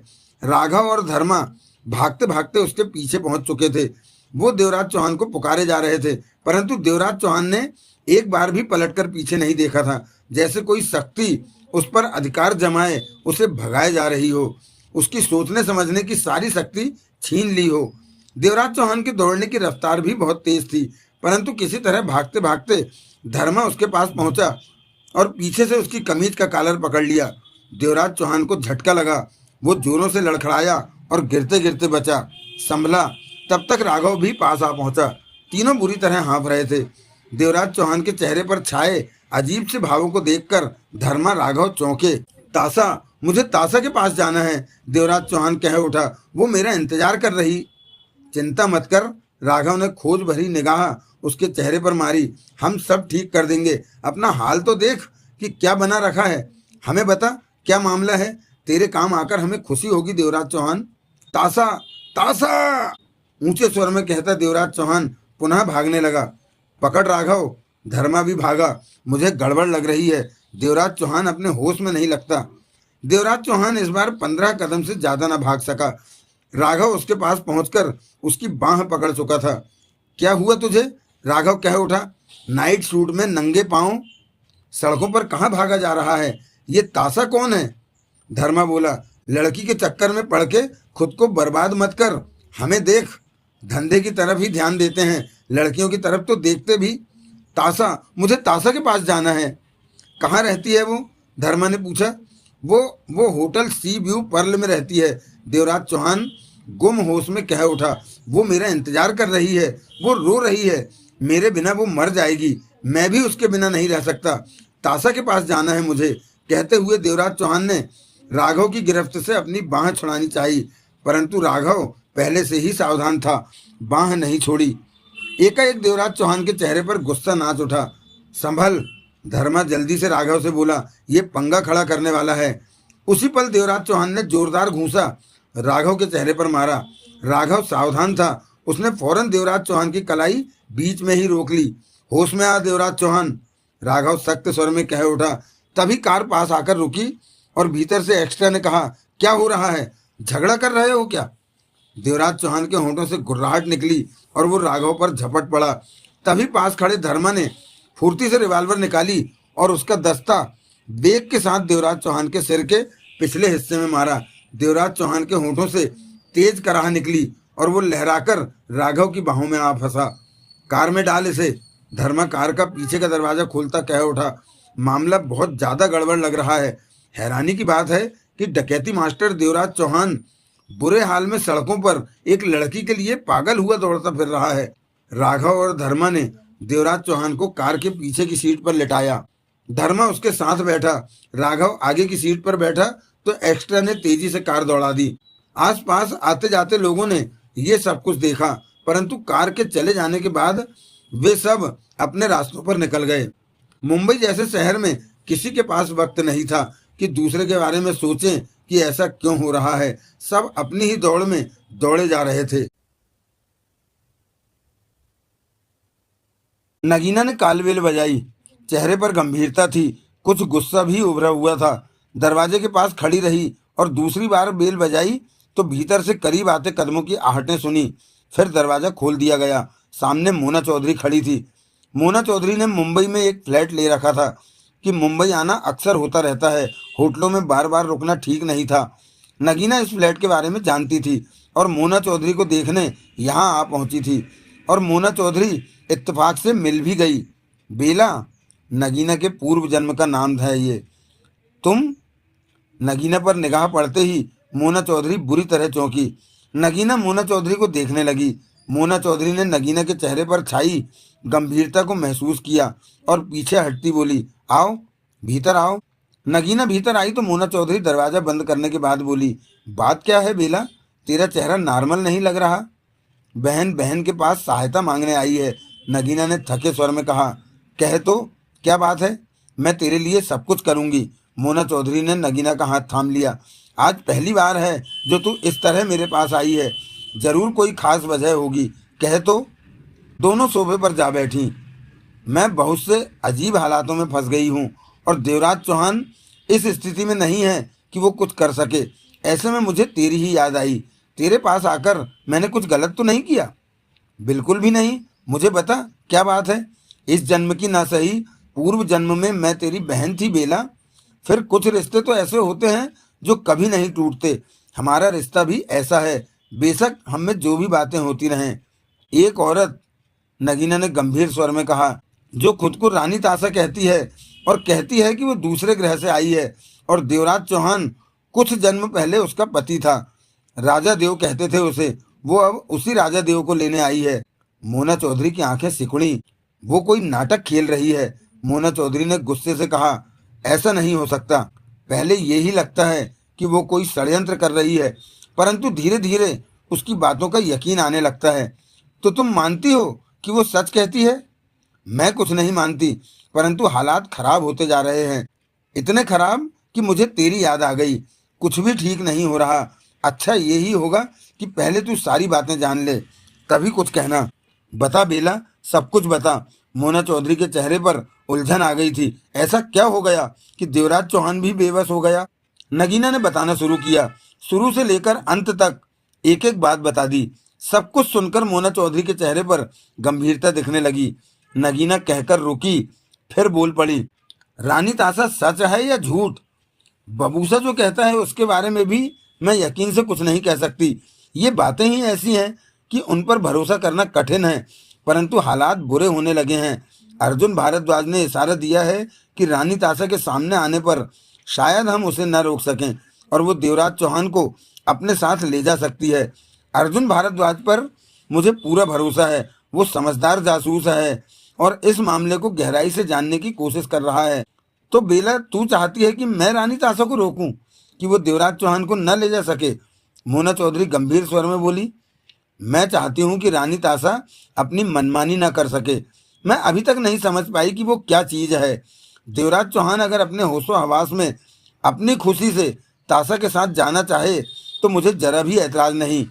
राघव और धर्मा भागते भागते उसके पीछे पहुंच चुके थे। वो देवराज चौहान को पुकारे जा रहे थे, परंतु देवराज चौहान ने एक बार भी पलटकर पीछे नहीं देखा था, जैसे कोई शक्ति उस पर अधिकार जमाए उसे भगाए जा रही हो, उसकी सोचने समझने की सारी शक्ति छीन ली हो। देवराज चौहान की दौड़ने की रफ्तार भी बहुत तेज थी, परंतु किसी तरह भागते भागते धर्मा उसके पास पहुंचा और पीछे से उसकी कमीज का कॉलर पकड़ लिया। देवराज चौहान को झटका लगा। वो जोरों से लड़खड़ाया और गिरते गिरते बचा, संभला। तब तक राघव भी पास आ पहुंचा। तीनों बुरी तरह हाँफ रहे थे। देवराज चौहान के चेहरे पर छाए अजीब से भावों को देखकर धर्मा राघव चौंके। ताशा, मुझे ताशा के पास जाना है, देवराज चौहान कह उठा। वो मेरा इंतजार कर रही। चिंता मत कर, राघव ने खोज भरी निगाह उसके चेहरे पर मारी। हम सब ठीक कर देंगे। अपना हाल तो देख कि क्या बना रखा है। हमें बता क्या मामला है, तेरे काम आकर हमें खुशी होगी देवराज चौहान। ताशा, ताशा, ऊंचे स्वर में कहता देवराज चौहान पुनः भागने लगा। पकड़ राघव, धर्मा भी भागा। मुझे गड़बड़ लग रही है, देवराज चौहान अपने होश में नहीं लगता। देवराज चौहान इस बार 15 कदम से ज्यादा न भाग सका। राघव उसके पास पहुंचकर उसकी बाह पकड़ चुका था। क्या हुआ तुझे, राघव कह उठा। नाइट सूट में नंगे पांव सड़कों पर कहाँ भागा जा रहा है? ये ताशा कौन है? धर्मा बोला। लड़की के चक्कर में पड़ के खुद को बर्बाद मत कर। हमें देख, धंधे की तरफ ही ध्यान देते हैं, लड़कियों की तरफ तो देखते भी। तासा, मुझे तासा के पास जाना है। कहाँ रहती है वो? धर्मा ने पूछा। वो होटल सी व्यू पर्ल में रहती है। देवराज चौहान गुम होश में कह उठा। वो मेरा इंतजार कर रही है, वो रो रही है। मेरे बिना वो मर जाएगी, मैं भी उसके बिना नहीं रह सकता। तासा के पास जाना है मुझे। कहते हुए देवराज चौहान ने राघव की गिरफ्त से अपनी बाह छुड़ानी चाहिए, परंतु राघव पहले से ही सावधान था, बाह नहीं छोड़ी। एकाएक देवराज चौहान के चेहरे पर गुस्सा नाच उठा। संभल, धर्मा जल्दी से राघव से बोला, ये पंगा खड़ा करने वाला है। उसी पल देवराज चौहान ने जोरदार घूंसा राघव के चेहरे पर मारा। राघव सावधान था, उसने फौरन देवराज चौहान की कलाई बीच में ही रोक ली। होश में आ देवराज चौहान, राघव सख्त स्वर में कह उठा। तभी कार पास आकर रुकी और भीतर से एक्स्ट्रा ने कहा, क्या हो रहा है? झगड़ा कर रहे हो क्या? देवराज चौहान के होंठों से गुर्राहट निकली और वो राघव पर झपट पड़ा। तभी पास खड़े धर्मा ने फुर्ती से रिवाल्वर निकाली और उसका दस्ता बेग के साथ देवराज चौहान के सिर के पिछले हिस्से में मारा। देवराज चौहान के होंठों से तेज कराह निकली और वो लहराकर राघव की बाहों में आ फंसा। कार में डाल इसे। धर्मा कार का पीछे का दरवाजा खोलता कह उठा। मामला बहुत ज्यादा गड़बड़ लग रहा है। हैरानी की बात है कि डकैती मास्टर देवराज चौहान बुरे हाल में सड़कों पर एक लड़की के लिए पागल हुआ दौड़ता फिर रहा है। राघव और धर्मा ने देवराज चौहान को कार के पीछे की सीट पर लिटाया। धर्मा उसके साथ बैठा, राघव आगे की सीट पर बैठा तो एक्स्ट्रा ने तेजी से कार दौड़ा दी। आसपास आते जाते लोगों ने ये सब कुछ देखा, परंतु कार के चले जाने के बाद वे सब अपने रास्तों पर निकल गए। मुंबई जैसे शहर में किसी के पास वक्त नहीं था कि दूसरे के बारे में सोचें कि ऐसा क्यों हो रहा है। सब अपनी ही दौड़ में दौड़े जा रहे थे। नगीना ने कालबेल बजाई। चेहरे पर गंभीरता थी, कुछ गुस्सा भी उभरा हुआ था। दरवाजे के पास खड़ी रही और दूसरी बार बेल बजाई तो भीतर से करीब आते कदमों की आहटें सुनी। फिर दरवाजा खोल दिया गया। सामने मोना चौधरी खड़ी थी। मोना चौधरी ने मुंबई में एक फ्लैट ले रखा था कि मुंबई आना अक्सर होता रहता है, होटलों में बार बार रुकना ठीक नहीं था। नगीना इस फ्लैट के बारे में जानती थी और मोना चौधरी को देखने यहाँ आ पहुंची थी और मोना चौधरी इत्तेफाक से मिल भी गई। बेला, नगीना के पूर्व जन्म का नाम था ये। तुम? नगीना पर निगाह पड़ते ही मोना चौधरी बुरी तरह चौंकी। नगीना मोना चौधरी को देखने लगी। मोना चौधरी ने नगीना के चेहरे पर छाई गंभीरता को महसूस किया और पीछे हटती बोली, आओ, भीतर आओ। नगीना भीतर आई तो मोना चौधरी दरवाजा बंद करने के बाद बोली, बात क्या है बेला? तेरा चेहरा नॉर्मल नहीं लग रहा। बहन बहन के पास सहायता मांगने आई है, नगीना ने थके स्वर में कहा। कह तो, क्या बात है? मैं तेरे लिए सब कुछ करूंगी। मोना चौधरी ने नगीना का हाथ थाम लिया। आज पहली बार है जो तू इस तरह मेरे पास आई है, जरूर कोई खास वजह होगी। कह तो। दोनों सोफे पर जा बैठी। मैं बहुत से अजीब हालातों में फंस गई हूँ और देवराज चौहान इस स्थिति में नहीं है कि वो कुछ कर सके। ऐसे में मुझे तेरी ही याद आई। तेरे पास आकर मैंने कुछ गलत तो नहीं किया? बिल्कुल भी नहीं। मुझे बता, क्या बात है? इस जन्म की ना सही, पूर्व जन्म में मैं तेरी बहन थी बेला। फिर कुछ रिश्ते तो ऐसे होते हैं जो कभी नहीं टूटते। हमारा रिश्ता भी ऐसा है, बेशक हम में जो भी बातें होती रहें। एक औरत, नगीना ने गंभीर स्वर में कहा, जो खुद को रानी तासा कहती है और कहती है कि वो दूसरे ग्रह से आई है और देवराज चौहान कुछ जन्म पहले उसका पति था। राजा देव कहते थे उसे। वो अब उसी राजा देव को लेने आई है। मोना चौधरी की आंखें सिकुड़ी। वो कोई नाटक खेल रही है। मोना चौधरी ने गुस्से से कहा, ऐसा नहीं हो सकता। पहले यही लगता है कि वो कोई षड्यंत्र कर रही है, परंतु धीरे धीरे उसकी बातों का यकीन आने लगता है। तो तुम मानती हो कि वो सच कहती है? मैं कुछ नहीं मानती, परंतु हालात खराब होते जा रहे हैं, इतने खराब कि मुझे तेरी याद आ गई। कुछ भी ठीक नहीं हो रहा। अच्छा यही होगा कि पहले तू सारी बातें जान ले, तभी कुछ कहना। बता बेला, सब कुछ बता। मोना चौधरी के चेहरे पर उलझन आ गई थी। ऐसा क्या हो गया कि देवराज चौहान भी बेबस हो गया? नगीना ने बताना शुरू किया। शुरू से लेकर अंत तक एक एक बात बता दी। सब कुछ सुनकर मोना चौधरी के चेहरे पर गंभीरता दिखने लगी। नगीना कहकर रुकी, फिर बोल पड़ी, रानी तासा सच है या झूठ? बबूसा जो कहता है उसके बारे में भी मैं यकीन से कुछ नहीं कह सकती। ये बातें ही ऐसी हैं कि उन पर भरोसा करना कठिन है, परंतु हालात बुरे होने लगे हैं। अर्जुन भारद्वाज ने इशारा दिया है कि रानी ताशा के सामने आने पर शायद हम उसे न रोक सकें और वो देवराज चौहान को अपने साथ ले जा सकती है। अर्जुन भारद्वाज पर मुझे पूरा भरोसा है। वो समझदार जासूस है और इस मामले को गहराई से जानने की कोशिश कर रहा है। तो बेला, तू चाहती है कि मैं रानी ताशा को रोकूं कि वो देवराज चौहान को न ले जा सके? मोना चौधरी गंभीर स्वर में बोली। मैं चाहती हूँ कि रानी ताशा अपनी मनमानी न कर सके। मैं अभी तक नहीं समझ पाई कि वो क्या चीज है। देवराज चौहान अगर अपने होशो हवास में अपनी खुशी से ताशा के साथ जाना चाहे तो मुझे जरा भी ऐतराज नहीं,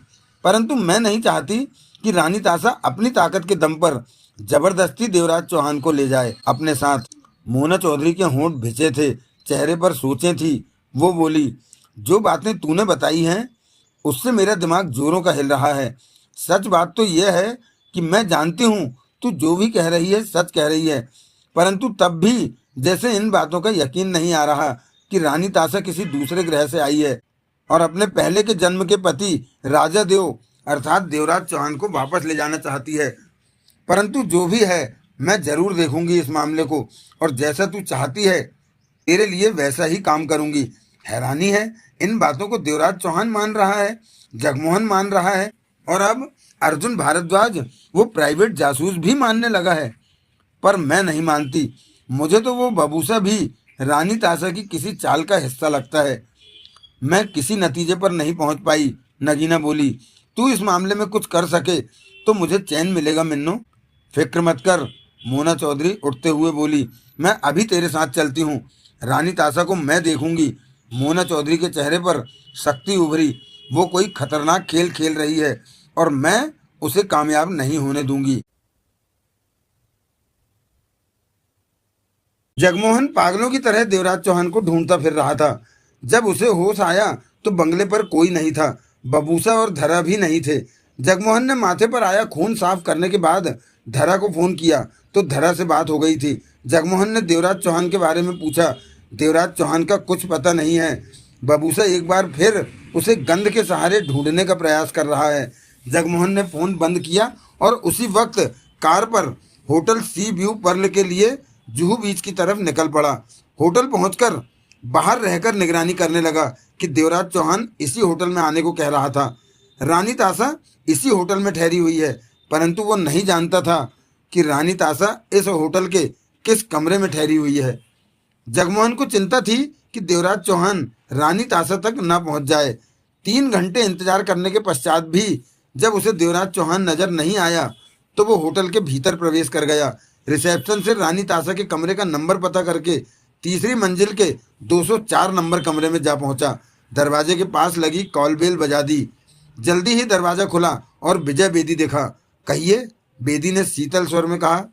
परंतु मैं नहीं चाहती कि रानी ताशा अपनी ताकत के दम पर जबरदस्ती देवराज चौहान को ले जाए अपने साथ। मोना चौधरी के होंठ भिजे थे, चेहरे पर सोचें थी। वो बोली, जो बातें तूने बताई हैं उससे मेरा दिमाग जोरों का हिल रहा है। सच बात तो यह है कि मैं जानती हूँ तू जो भी कह रही है सच कह रही है, परंतु तब भी जैसे इन बातों का यकीन नहीं आ रहा कि रानी ताशा किसी दूसरे ग्रह से आई है और अपने पहले के जन्म के पति राजा देव अर्थात देवराज चौहान को वापस ले जाना चाहती है। परंतु जो भी है, मैं जरूर देखूंगी इस मामले को और जैसा तू चाहती है तेरे लिए वैसा ही काम करूंगी। हैरानी है, इन बातों को देवराज चौहान मान रहा है, जगमोहन मान रहा है और अब अर्जुन भारद्वाज वो प्राइवेट जासूस भी मानने लगा है। पर मैं नहीं मानती। मुझे तो वो बबूसा भी रानी ताशा की किसी चाल का हिस्सा लगता है। मैं किसी नतीजे पर नहीं पहुंच पाई। नगीना बोली, तू इस मामले में कुछ कर सके तो मुझे चैन मिलेगा मिन्नू। फिक्र मत कर, मोना चौधरी उठते हुए बोली। मैं अभी तेरे साथ चलती हूँ। रानी ताशा को मैं देखूंगी। मोना चौधरी के चेहरे पर शक्ति उभरी। वो कोई खतरनाक खेल खेल रही है और मैं उसे कामयाब नहीं होने दूंगी। जगमोहन पागलों की तरह देवराज चौहान को ढूंढता फिर रहा था। जब उसे होश आया तो बंगले पर कोई नहीं था, बबूसा और धरा भी नहीं थे। जगमोहन ने माथे पर आया खून साफ करने के बाद धरा को फोन किया तो धरा से बात हो गई थी। जगमोहन ने देवराज चौहान के बारे में पूछा। देवराज चौहान का कुछ पता नहीं है। बबूसा एक बार फिर उसे गंध के सहारे ढूंढने का प्रयास कर रहा है। जगमोहन ने फोन बंद किया और उसी वक्त कार पर होटल सी व्यू पर्ल के लिए जुहू बीच की तरफ निकल पड़ा। होटल पहुंचकर बाहर रहकर निगरानी करने लगा कि देवराज चौहान इसी होटल में आने को कह रहा था। रानी ताशा इसी होटल में ठहरी हुई है, परंतु वो नहीं जानता था कि रानी ताशा इस होटल के किस कमरे में ठहरी हुई है। जगमोहन को चिंता थी कि देवराज चौहान रानी ताशा तक न पहुंच जाए। 3 घंटे इंतजार करने के पश्चात भी जब उसे देवराज चौहान नजर नहीं आया तो वो होटल के भीतर प्रवेश कर गया। रिसेप्शन से रानी ताशा के कमरे का नंबर पता करके तीसरी मंजिल के 204 नंबर कमरे में जा पहुंचा। दरवाजे के पास लगी कॉल बेल बजा दी। जल्दी ही दरवाजा खुला और विजय बेदी देखा। कहिए, बेदी ने शीतल स्वर में कहा।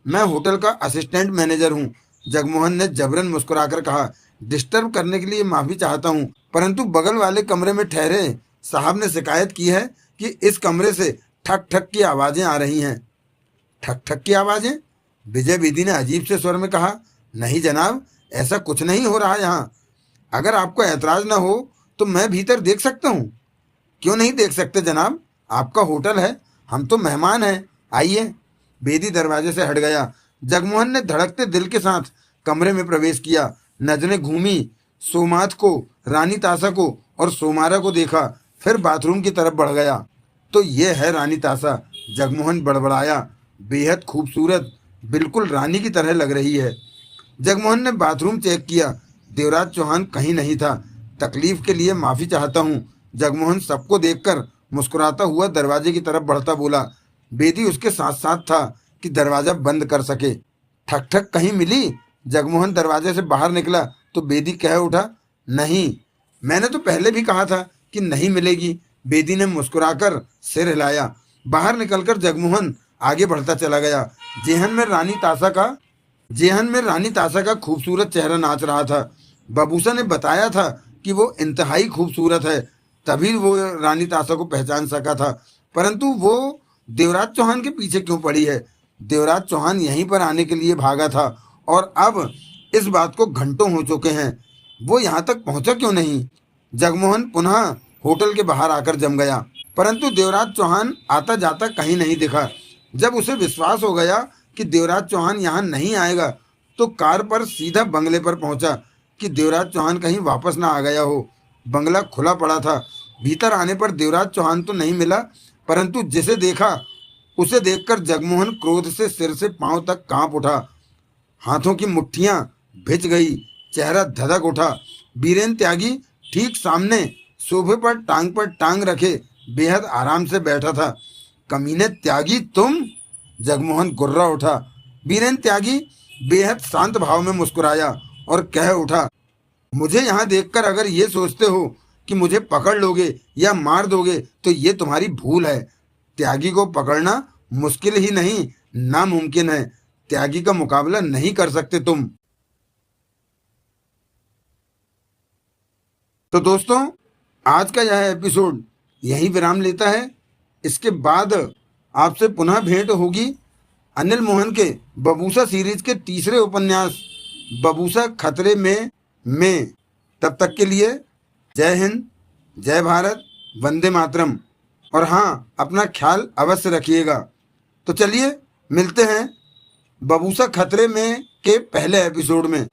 मैं होटल का असिस्टेंट मैनेजर हूँ, जगमोहन ने जबरन मुस्कुराकर कहा। डिस्टर्ब करने के लिए माफी चाहता हूँ, परंतु बगल वाले कमरे में ठहरे साहब ने शिकायत की है कि इस कमरे से ठक ठक की आवाजें आ रही हैं। ठक ठक की आवाजें? विजय बेदी ने अजीब से स्वर में कहा। नहीं जनाब, ऐसा कुछ नहीं हो रहा यहाँ। अगर आपको ऐतराज न हो तो मैं भीतर देख सकता हूँ। क्यों नहीं देख सकते जनाब, आपका होटल है, हम तो मेहमान हैं, आइए। बेदी दरवाजे से हट गया। जगमोहन ने धड़कते दिल के साथ कमरे में प्रवेश किया। नजरें घूमी, सोमात को, रानी ताशा को और सोमारा को देखा, फिर बाथरूम की तरफ बढ़ गया। तो ये है रानी ताशा, जगमोहन बड़बड़ाया। बेहद खूबसूरत, बिल्कुल रानी की तरह लग रही है। जगमोहन ने बाथरूम चेक किया। देवराज चौहान कहीं नहीं था। तकलीफ के लिए माफी चाहता हूँ, जगमोहन सबको देखकर मुस्कुराता हुआ दरवाजे की तरफ बढ़ता बोला। बेदी उसके साथ साथ था कि दरवाजा बंद कर सके। ठक ठक कहीं मिली? जगमोहन दरवाजे से बाहर निकला तो बेदी कह उठा, नहीं, मैंने तो पहले भी कहा था कि नहीं मिलेगी। बेदी ने मुस्कुराकर सिर हिलाया। बाहर निकलकर जगमोहन आगे बढ़ता चला गया। जेहन में रानी ताशा का खूबसूरत चेहरा नाच रहा था। बबूसा ने बताया था कि वो इंतहाई खूबसूरत है, तभी वो रानी ताशा को पहचान सका था। परंतु वो देवराज चौहान के पीछे क्यों पड़ी है? देवराज चौहान यहीं पर आने के लिए भागा था और अब इस बात को घंटों हो चुके हैं। वो यहाँ तक पहुँचा क्यों नहीं? जगमोहन पुनः होटल के बाहर आकर जम गया, परंतु देवराज चौहान आता जाता कहीं नहीं दिखा। जब उसे विश्वास हो गया कि देवराज चौहान यहाँ नहीं आएगा, तो कार पर सीधा बंगले पर पहुंचा कि देवराज चौहान कहीं वापस ना आ गया हो। बंगला खुला पड़ा था। भीतर आने पर देवराज चौहान तो नहीं मिला, परंतु जिसे देखा उसे देखकर जगमोहन क्रोध से सिर से पांव तक कांप उठा। हाथों की मुट्ठियां भिज गई, चेहरा धधक उठा। बीरेन त्यागी ठीक सामने सोफे पर टांग रखे बेहद आराम से बैठा था। कमीने त्यागी तुम? जगमोहन गुर्रा उठा। बीरेन त्यागी बेहद शांत भाव में मुस्कुराया और कह उठा, मुझे यहाँ देखकर अगर ये सोचते हो कि मुझे पकड़ लोगे या मार दोगे तो ये तुम्हारी भूल है। त्यागी को पकड़ना मुश्किल ही नहीं, नामुमकिन है। त्यागी का मुकाबला नहीं कर सकते तुम। तो दोस्तों, आज का यह एपिसोड यहीं विराम लेता है। इसके बाद आपसे पुनः भेंट होगी अनिल मोहन के बबूसा सीरीज के तीसरे उपन्यास बबूसा खतरे में। तब तक के लिए जय हिंद, जय भारत, वंदे मातरम। और हाँ, अपना ख्याल अवश्य रखिएगा। तो चलिए मिलते हैं बबूसा खतरे में के पहले एपिसोड में।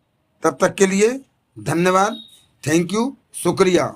तब तक के लिए धन्यवाद, थैंक यू, शुक्रिया।